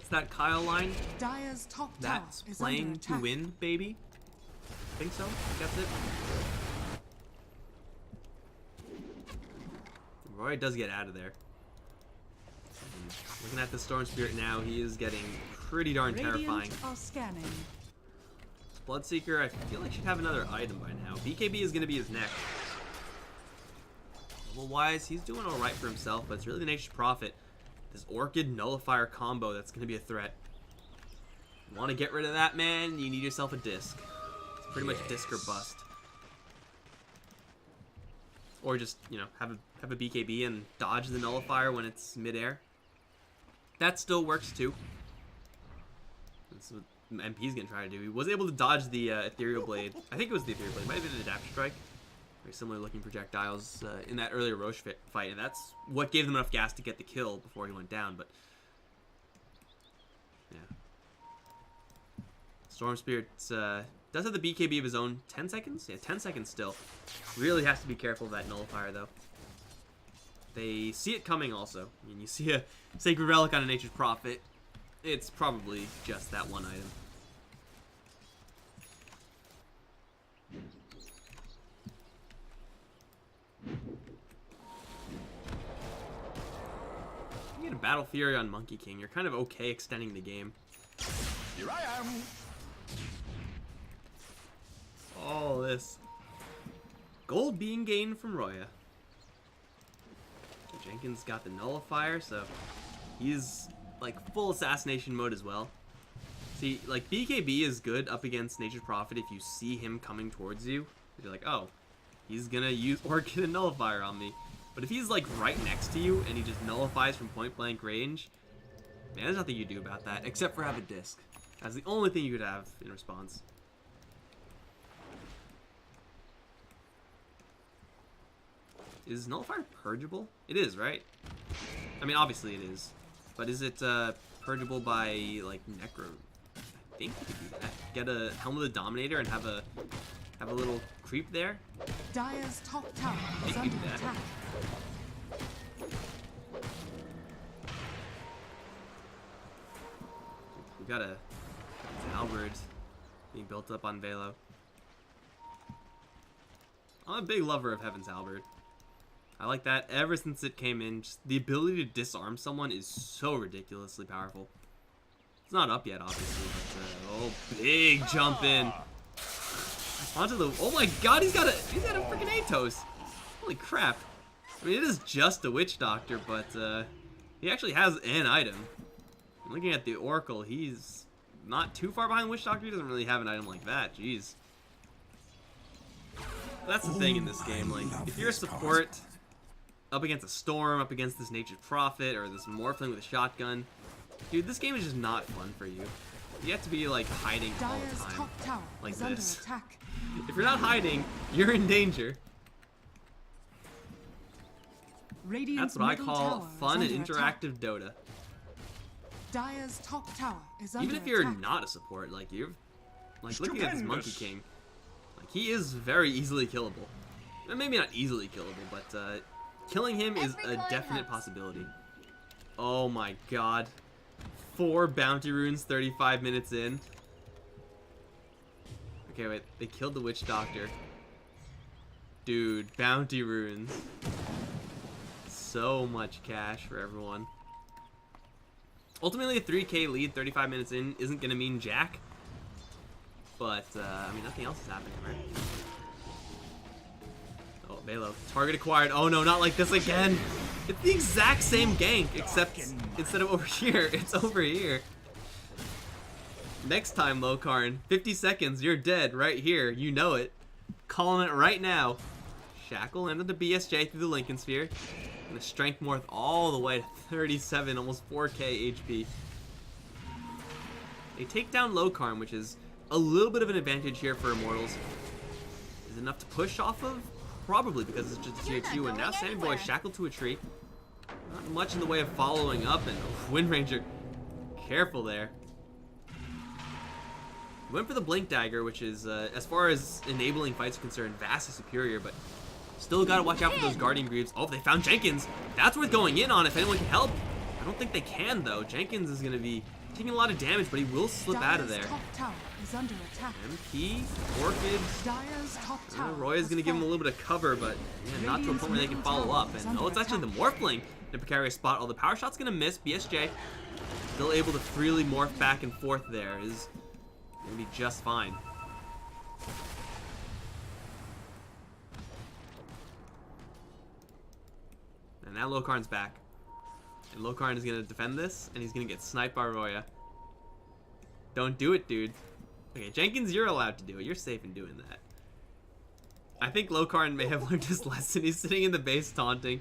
What's that Kyle line? Dire's top That's tower is playing under to attack. win, baby. I think so. That's it. Roy does get out of there. Looking at the Storm Spirit now, he is getting pretty darn terrifying. Radiant are scanning. Bloodseeker, I feel like should have another item by now. BKB is going to be his next. Level-wise, he's doing alright for himself, but it's really the Nature's Prophet. This Orchid Nullifier combo that's going to be a threat. You want to get rid of that, man? You need yourself a disc. It's pretty much disc or bust. Or just, you know, have a BKB and dodge the Nullifier when it's midair. That still works too. That's what MP's gonna try to do. He was able to dodge the Ethereal Blade. I think it was the Ethereal Blade. Might have been an Adapt Strike. Very similar looking projectiles in that earlier Roche fight, and that's what gave them enough gas to get the kill before he went down. But yeah, Storm Spirit does have the BKB of his own. 10 seconds? Yeah, 10 seconds still. Really has to be careful of that Nullifier though. They see it coming also. I mean, you see a Sacred Relic on a Nature's Prophet, it's probably just that one item. You get a Battle Fury on Monkey King, you're kind of okay extending the game. Here I am. All this gold being gained from Roya. Jenkins got the Nullifier, so he's like full assassination mode as well. See, like BKB is good up against Nature's Prophet if you see him coming towards you. You're like, oh, he's gonna use Orchid and Nullifier on me. But if he's like right next to you and he just nullifies from point blank range, man, there's nothing you do about that except for have a disc. That's the only thing you could have in response. Is Nullifier purgeable? It is, right? I mean, obviously it is. But is it purgeable by, like, Necro? I think you could do that. Get a Helm of the Dominator and have a little creep there. Dire's top tower is I think under you do that. attack. We got a Halberd being built up on Velo. I'm a big lover of Heaven's Halberd. I like that ever since it came in. Just the ability to disarm someone is so ridiculously powerful. It's not up yet, obviously, but oh, big jump in onto the. Oh my God, he's got a freaking Atos. Holy crap! I mean, it is just a Witch Doctor, but he actually has an item. Looking at the Oracle, he's not too far behind Witch Doctor. He doesn't really have an item like that. Jeez. That's the thing in this game. Like, if you're a support up against a Storm, up against this Nature's Prophet, or this Morphling with a shotgun, dude, this game is just not fun for you. You have to be, like, hiding all the Dire's time. top tower Like is under this. attack. If you're not hiding, you're in danger. Radiant's That's what I middle call tower fun is and under attack. interactive Dota. Dire's top tower is under Even if you're attack. not a support, like, you're... Like, looking at this Monkey King, like, he is very easily killable. Maybe not easily killable, but killing him is a definite possibility. Oh my God. 4 bounty runes 35 minutes in. Okay, wait. They killed the Witch Doctor. Dude, bounty runes. So much cash for everyone. Ultimately, a 3k lead 35 minutes in isn't going to mean jack. But, I mean, nothing else is happening, right? Oh, Velo. Target acquired. Oh no, not like this again. It's the exact same gank, except instead of over here, it's over here. Next time, Lokarn, 50 seconds, you're dead right here. You know it. Calling it right now. Shackle into the BSJ through the Lincoln Sphere. And the Strength Morph all the way to 37, almost 4k HP. They take down Lokarn, which is a little bit of an advantage here for Immortals. Is it enough to push off of? Probably, because it's just a tier 2, and now Sammy Boy shackled to a tree. Not much in the way of following up, and Wind Ranger, careful there. Went for the Blink Dagger, which is, as far as enabling fights are concerned, vastly superior, but still gotta watch out for those Guardian Greaves. Oh, they found Jenkins. That's worth going in on if anyone can help. I don't think they can, though. Jenkins is gonna be taking a lot of damage, but he will slip out of there. Top tower is under attack. MP, Orchid. Dire's top tower. Roya's going to give him a little bit of cover, but yeah, not to a point where they can follow up. And it's actually the Morphling in a precarious spot. All the power shot's going to miss. BSJ still able to freely morph back and forth there. Is going to be just fine. And now Lokarn's back. And Lokarn is going to defend this, and he's going to get sniped by Roya. Don't do it, dude. Okay, Jenkins, you're allowed to do it. You're safe in doing that. I think Lokarn may have learned his lesson. He's sitting in the base taunting.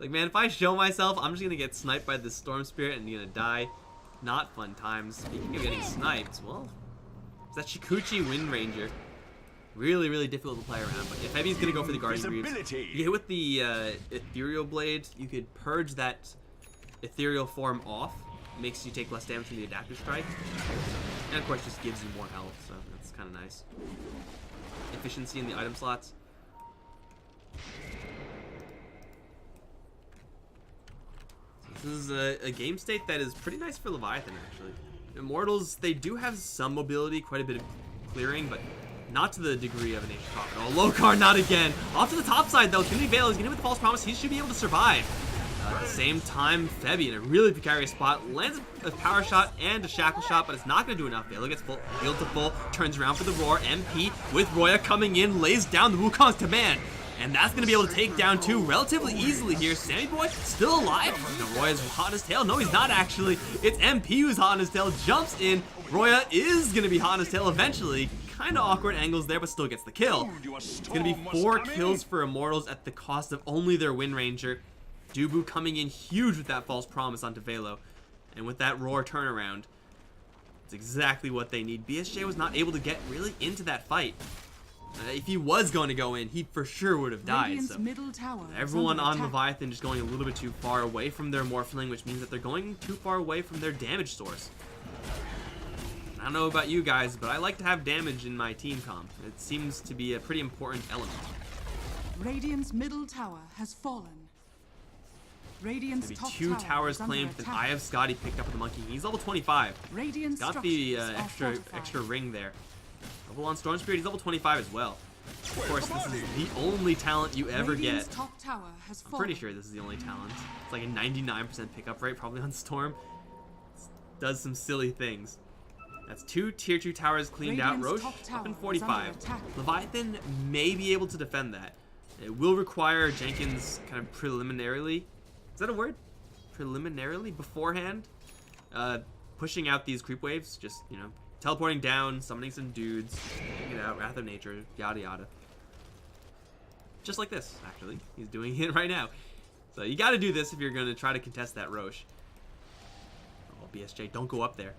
Like, man, if I show myself, I'm just going to get sniped by this Storm Spirit and going to die. Not fun times. Speaking of getting sniped, well, it's that Shikuchi Wind Ranger. Really, really difficult to play around. But if Heavy's going to go for the Guardian Greaves, you hit with the Ethereal Blade, you could purge that ethereal form off. Makes you take less damage from the Adaptive Strike. And of course just gives you more health, so that's kind of nice. Efficiency in the item slots. So this is a game state that is pretty nice for Leviathan, actually. Immortals, they do have some mobility, quite a bit of clearing, but not to the degree of an Ancient Prophet. Oh, Lokar, not again. Off to the top side, though. Trinity Veil is going to hit with the False Promise. He should be able to survive. At the same time, Febby in a really precarious spot lands a power shot and a shackle shot, but it's not going to do enough. Velo gets full, healed to full, turns around for the roar. MP with Roya coming in, lays down the Wukong's command, and that's going to be able to take down two relatively easily here. Sammy Boy still alive. No, Roya's hot on his tail. No, he's not actually. It's MP who's hot on his tail. Jumps in. Roya is going to be hot on his tail eventually. Kind of awkward angles there, but still gets the kill. It's going to be 4 kills for Immortals at the cost of only their Wind Ranger. Dubu coming in huge with that False Promise onto Velo. And with that Roar turnaround, it's exactly what they need. BSJ was not able to get really into that fight. If he was going to go in, he for sure would have died. So everyone on Leviathan just going a little bit too far away from their Morphling, which means that they're going too far away from their damage source. I don't know about you guys, but I like to have damage in my team comp. It seems to be a pretty important element. Radiant's middle tower has fallen. Radiant's top 2 towers claimed, and Eye of Scotty picked up with the Monkey. He's level 25. Radiant's got the extra ring there. Level on Storm Spirit, he's level 25 as well. Of course, this is the only talent you ever get. Top tower has I'm pretty sure this is the only talent. It's like a 99% pickup rate, probably on Storm. Does some silly things. That's 2 tier 2 towers cleaned out. Roche up in 45. Leviathan may be able to defend that. It will require Jenkins kind of preliminarily. Is that a word? Preliminarily? Beforehand? Pushing out these creep waves. Just, you know, teleporting down, summoning some dudes, taking it out, Wrath of Nature, yada yada. Just like this, actually. He's doing it right now. So you gotta do this if you're gonna try to contest that Roche. Oh, BSJ, don't go up there.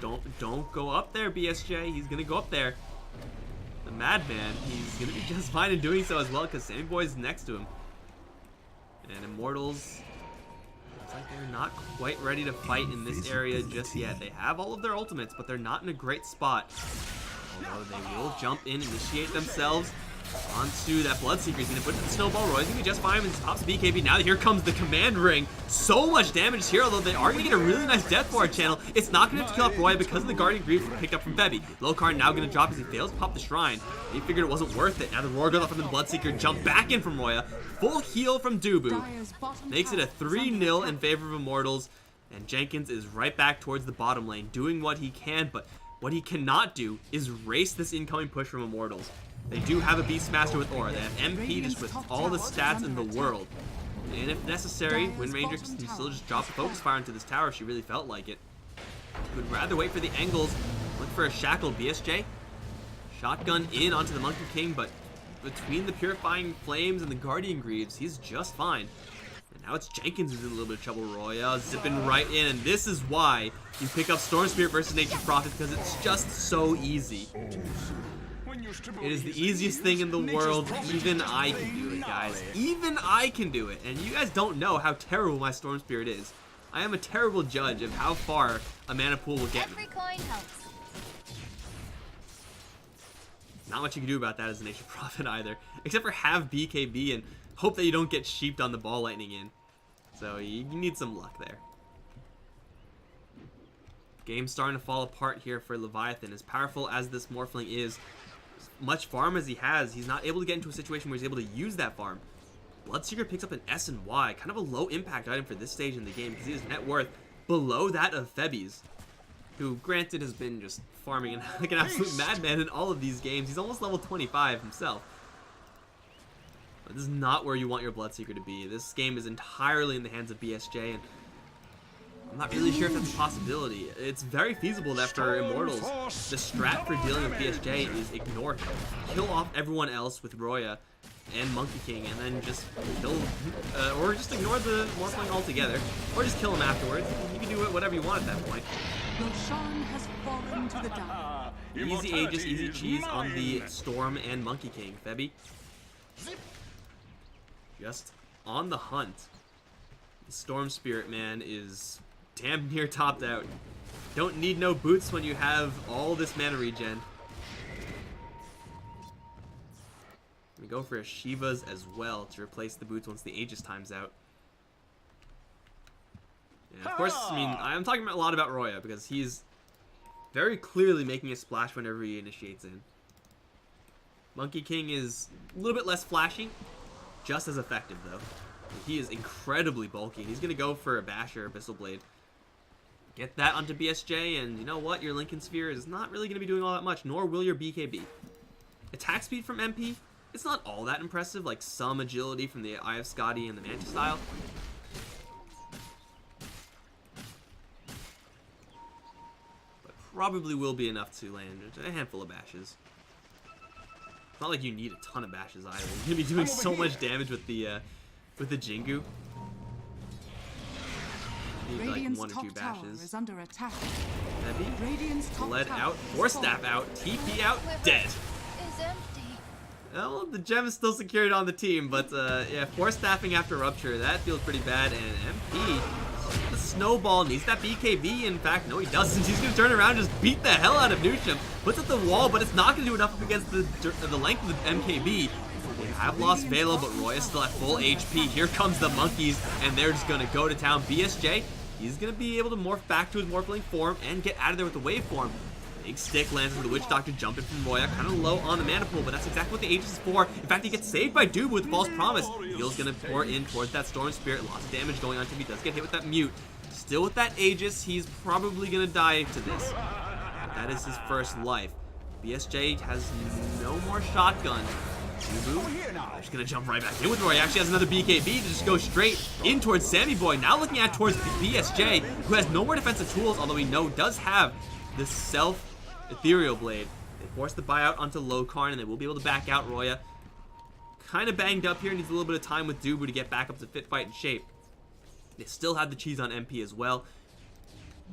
Don't go up there, BSJ. He's gonna go up there. The Madman, he's gonna be just fine in doing so as well, because Sammy Boy's next to him. And Immortals, looks like they're not quite ready to fight in this area just yet. They have all of their ultimates, but they're not in a great spot. Although they will jump in, initiate themselves onto that Bloodseeker. He's going to put it in the Snowball. Roy's going to be just fine and pops BKB. Now here comes the Command Ring. So much damage here, although they are going to get a really nice death bar channel. It's not going to kill off Roy because of the Guardian Greaves picked up from Febby. Lokar now going to drop as he fails to pop the Shrine. He figured it wasn't worth it. Now the Roar goes off from the Bloodseeker. Jump back in from Roya. Full heal from Dubu. Makes it a 3-0 in favor of Immortals. And Jenkins is right back towards the bottom lane, doing what he can, but what he cannot do is race this incoming push from Immortals. They do have a Beastmaster with Aura. They have MP just with all the stats in the world. And if necessary, Wind Ranger can still just drop a Focus Fire into this tower if she really felt like it. Would rather wait for the angles, look for a Shackle. BSJ. Shotgun in onto the Monkey King, but between the Purifying Flames and the Guardian Greaves, he's just fine. And now it's Jenkins who's in a little bit of trouble. Royale zipping right in, and this is why you pick up Storm Spirit versus Nature Prophet, because it's just so easy. It is the easiest thing in the world. Even I can do it, guys. Even I can do it. And you guys don't know how terrible my Storm Spirit is. I am a terrible judge of how far a mana pool will get me. Not much you can do about that as a Nature Prophet either. Except for have BKB and hope that you don't get sheeped on the Ball Lightning in. So you need some luck there. Game's starting to fall apart here for Leviathan. As powerful as this Morphling is, as much farm as he has, he's not able to get into a situation where he's able to use that farm. Bloodseeker picks up an S and Y, kind of a low impact item for this stage in the game because he has net worth below that of Thebes, who granted has been just farming like an absolute madman in all of these games. He's almost level 25 himself. But this is not where you want your Bloodseeker to be. This game is entirely in the hands of BSJ, and I'm not really sure if that's a possibility. It's very feasible that for Immortals, the strat for dealing with BSJ is ignore him. Kill off everyone else with Roya and Monkey King, and then just kill, or just ignore the Morphling altogether, or just kill him afterwards. You can do whatever you want at that point. Roshan has fallen to the down. Easy Aegis, easy cheese on the Storm and Monkey King. Febby just on the hunt. The Storm Spirit man is damn near topped out. Don't need no boots when you have all this mana regen. We go for a Shiva's as well to replace the boots once the Aegis times out. And of course, I mean, I'm talking a lot about Roya because he's very clearly making a splash whenever he initiates in. Monkey King is a little bit less flashy, just as effective though. He is incredibly bulky. He's going to go for a Basher or Abyssal Blade. Get that onto BSJ, and you know what? Your Lincoln Sphere is not really going to be doing all that much, nor will your BKB. Attack speed from MP, it's not all that impressive, like some agility from the Eye of Skadi and the Manta style. But probably will be enough to land a handful of bashes. It's not like you need a ton of bashes either. You're going to be doing so much damage with the Jingu. Need like 1 or 2 bashes. Is under attack. Heavy. Led out. Force Staff out. TP out. Dead. Well, the gem is still secured on the team, but yeah, Force Staffing after Rupture, that feels pretty bad. And MP, the Snowball needs that BKB. In fact, no he doesn't. He's going to turn around and just beat the hell out of Nusham. Puts up the wall, but it's not going to do enough up against the length of the MKB. They have lost Vela, but Roy is still at full HP. Here comes the monkeys, and they're just going to go to town. BSJ, he's going to be able to morph back to his Morphling form and get out of there with the waveform. Big stick lands with the Witch Doctor jumping from Roya, kind of low on the mana pool, but that's exactly what the Aegis is for. In fact, he gets saved by Doob with False Promise. Heal's going to pour in towards that Storm Spirit. Lots of damage going on to him. He does get hit with that Mute. Still with that Aegis, he's probably going to die to this. That is his first life. BSJ has no more shotgun. They're just going to jump right back in with Roy. He actually has another BKB to just go straight in towards Sammy Boy. Now looking at towards BSJ, who has no more defensive tools, although we know does have the Ethereal Blade. They force the buyout onto Lokarn, and they will be able to back out Roya. Kind of banged up here, needs a little bit of time with Dubu to get back up to fit fight and shape. They still have the cheese on MP as well.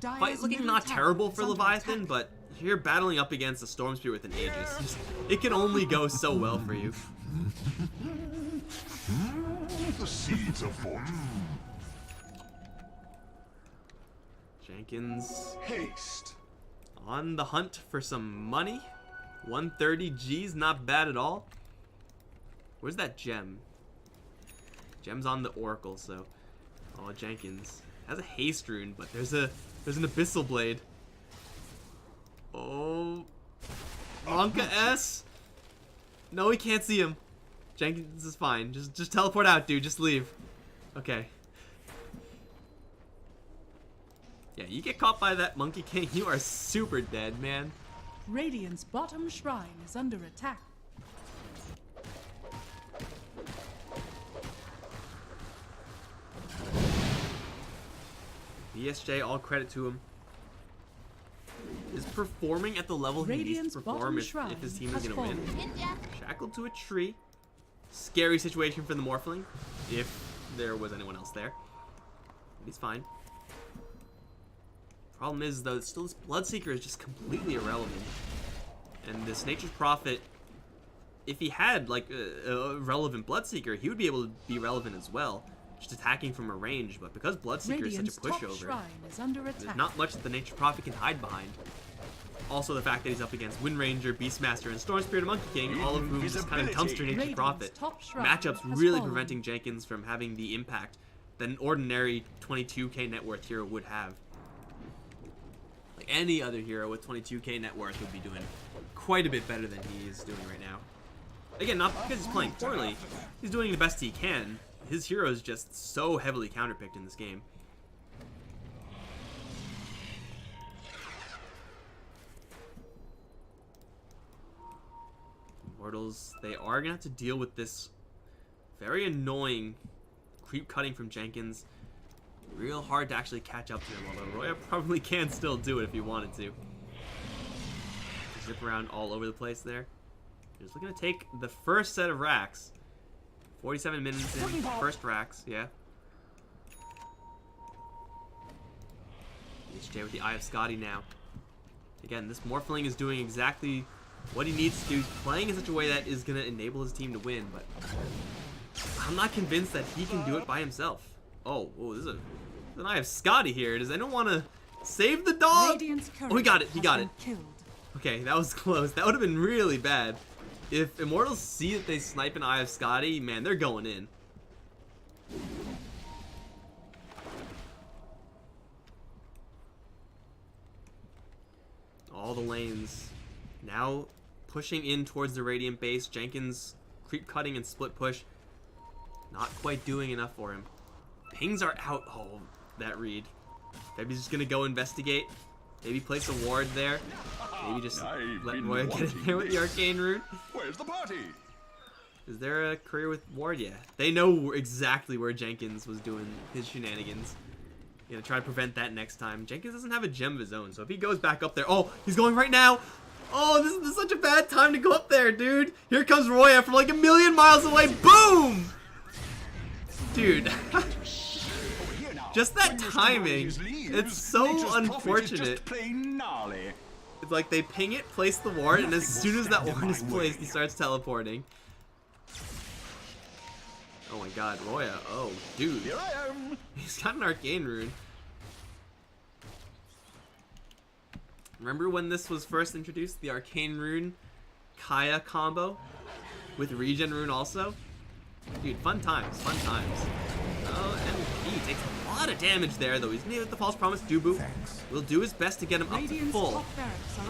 Fight looking not terrible for Leviathan, but you're battling up against a Storm Spirit with an Aegis. It can only go so well for you. The seeds of fortune. Jenkins Haste. on the hunt for some money. 130 G's, not bad at all. Where's that gem? Gem's on the Oracle, so. Oh, Jenkins has a haste rune, but there's an Abyssal Blade. Oh, Monka S. No, he can't see him. Jenkins is fine. Just teleport out, dude. Just leave. Okay. Yeah, you get caught by that Monkey King, you are super dead, man. Radiant's bottom shrine is under attack. BSJ, all credit to him, is performing at the level he needs to perform if his team is going to win. Shackled to a tree. Scary situation for the Morphling, if there was anyone else there. But he's fine. Problem is, though, still this Bloodseeker is just completely irrelevant. And this Nature's Prophet, if he had, like, a relevant Bloodseeker, he would be able to be relevant as well. Just attacking from a range, but because Bloodseeker is such a pushover, there's not much that the Nature's Prophet can hide behind. Also, the fact that he's up against Wind Ranger, Beastmaster, and Storm Spirit and Monkey King, all of whom just kind of dumpster Nature's Prophet. Matchups really preventing Jenkins from having the impact that an ordinary 22k net worth hero would have. Like any other hero with 22k net worth would be doing quite a bit better than he is doing right now. Again, not because he's playing poorly. He's doing the best he can. His hero is just so heavily counterpicked in this game. Immortals, they are going to have to deal with this very annoying creep cutting from Jenkins. Real hard to actually catch up to him, although Roya probably can still do it if he wanted to. Zip around all over the place there. He's looking to take the first set of racks. 47 minutes in, first racks, yeah. HJ with the Eye of Scotty now. Again, this Morphling is doing exactly what he needs to do. He's playing in such a way that is going to enable his team to win, but I'm not convinced that he can do it by himself. Oh, this is an Eye of Scotty here. Does anyone want to save the dog? Oh, he got it. He got it. Okay, that was close. That would have been really bad. If Immortals see that they snipe an Eye of Scotty, man, they're going in. All the lanes now pushing in towards the Radiant base. Jenkins creep cutting and split push. Not quite doing enough for him. Pings are out. Oh, that read. Maybe just gonna go investigate. Maybe place a ward there. Maybe just let Roya get in there with the arcane rune. Where's the party? Is there a career with ward? Yeah. They know exactly where Jenkins was doing his shenanigans. Gonna try to prevent that next time. Jenkins doesn't have a gem of his own, so if he goes back up there, oh, he's going right now. Oh, this is such a bad time to go up there, dude. Here comes Roya from like a million miles away. Boom! Dude. Just that timing. It's so unfortunate. It's like they ping it, place the ward, and as soon as that ward is placed, he starts teleporting. Oh my god, Roya. Oh, dude. Here I am. He's got an arcane rune. Remember when this was first introduced? The arcane rune Kaya combo with regen rune also? Dude, fun times, fun times. Oh, MP takes a lot of damage there, though. He's near the false promise. Dubu will do his best to get him up to full.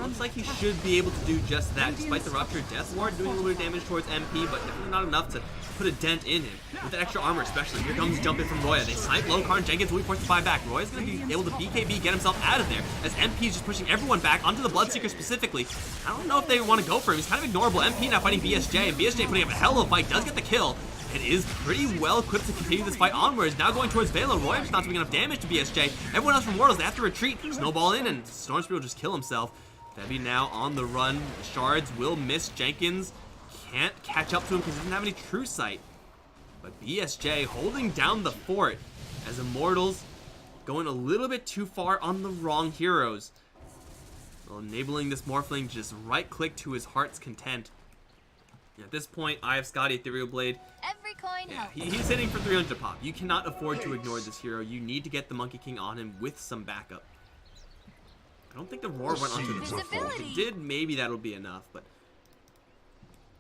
Looks like he should be able to do just that, despite the Ruptured Death Ward doing a little bit of damage towards MP, but definitely not enough to put a dent in him. With that extra armor, especially. Here comes jumping from Roya. They snipe low card. Jenkins will be forced to buy back. Roya's going to be able to BKB, get himself out of there, as MP is just pushing everyone back onto the Bloodseeker specifically. I don't know if they want to go for him. He's kind of ignorable. MP now fighting BSJ, and BSJ putting up a hell of a fight. Does get the kill. It is pretty well equipped to continue this fight onwards. Now going towards Vela. Roya just not doing enough damage to BSJ. Everyone else from Immortals, they have to retreat. Snowball in, and Stormspear will just kill himself. Febby now on the run. Shards will miss Jenkins. Can't catch up to him because he doesn't have any true sight. But BSJ holding down the fort as Immortals going a little bit too far on the wrong heroes. Well, enabling this Morphling to just right-click to his heart's content. At this point, Eye of Scotty, Ethereal Blade. Every coin helps. He's hitting for 300 pop. You cannot afford to ignore this hero. You need to get the Monkey King on him with some backup. I don't think the Roar went onto the top. If it did, maybe that'll be enough, but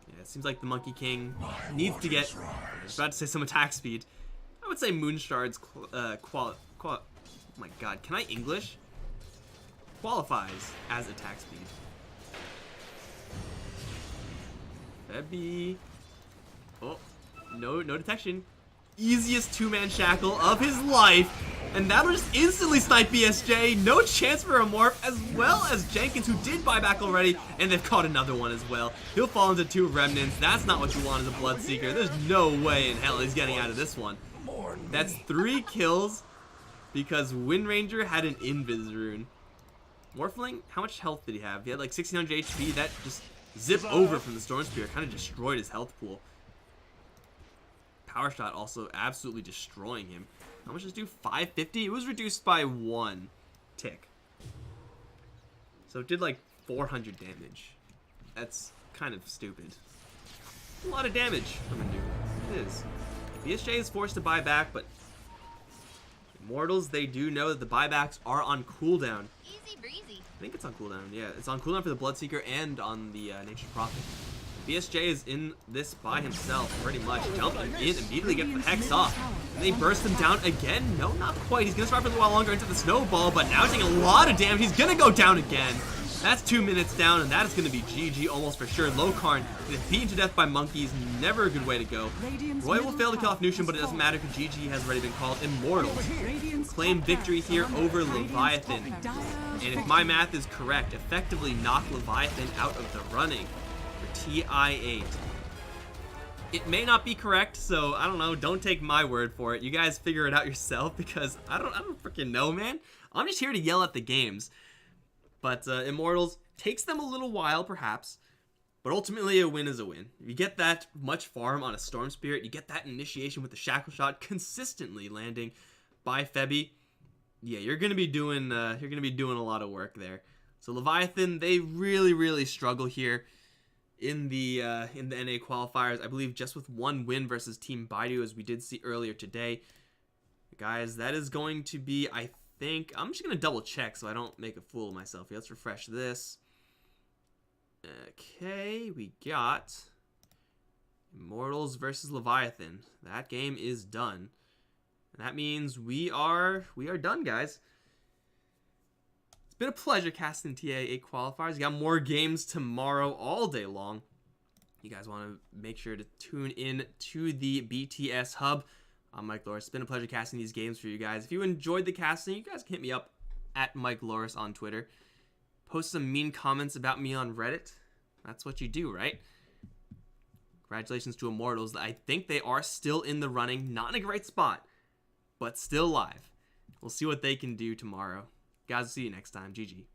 yeah, it seems like the Monkey King needs to get, I was about to say some attack speed. I would say Moonshard's oh my god, can I English? Qualifies as attack speed. Febby. Oh, no detection. Easiest two-man shackle of his life. And that'll just instantly snipe BSJ. No chance for a morph, as well as Jenkins, who did buy back already. And they've caught another one as well. He'll fall into 2 remnants. That's not what you want as a Bloodseeker. There's no way in hell he's getting out of this one. That's 3 kills because Wind Ranger had an Invis rune. Morphling, how much health did he have? He had like 1600 HP. That just zipped over from the Storm Spear. Kind of destroyed his health pool. Power Shot also absolutely destroying him. How much does it do? 550? It was reduced by 1 tick. So it did like 400 damage. That's kind of stupid. A lot of damage from a nuke. It is. BSJ is forced to buy back, but Immortals, they do know that the buybacks are on cooldown. Easy breezy. I think it's on cooldown. Yeah, it's on cooldown for the Bloodseeker and on the Nature's Prophet. BSJ is in this by himself, pretty much. Jumping in, immediately gets the Hex off. And they burst him down again. No, not quite. He's going to start for a little while longer into the snowball, but now taking a lot of damage. He's going to go down again. That's 2 minutes down, and that is going to be GG almost for sure. Lokarn is beaten to death by monkeys. Never a good way to go. Roy will fail to kill off Nushin, but it doesn't matter because GG has already been called. Immortals claim victory here over Leviathan. And if my math is correct, effectively knock Leviathan out of the running for TI8. It may not be correct, so I don't know. Don't take my word for it. You guys figure it out yourself because I don't freaking know, man. I'm just here to yell at the games. But Immortals takes them a little while, perhaps, but ultimately a win is a win. You get that much farm on a Storm Spirit, you get that initiation with the Shackle Shot consistently landing by Febby. Yeah, you're gonna be doing a lot of work there. So Leviathan, they really struggle here in the NA qualifiers. I believe just with one win versus Team Baidu, as we did see earlier today. Guys, that is going to be, I think, I'm just gonna double check so I don't make a fool of myself here. Let's refresh this. Okay, we got Immortals versus Leviathan. That game is done. And that means we are done, guys. It's been a pleasure casting TI8 qualifiers. You got more games tomorrow all day long. You guys want to make sure to tune in to the BTS Hub. I'm Mikelorus. It's been a pleasure casting these games for you guys. If you enjoyed the casting, you guys can hit me up at Mikelorus on Twitter. Post some mean comments about me on Reddit. That's what you do, right? Congratulations to Immortals. I think they are still in the running. Not in a great spot, but still live. We'll see what they can do tomorrow. Guys, see you next time. GG.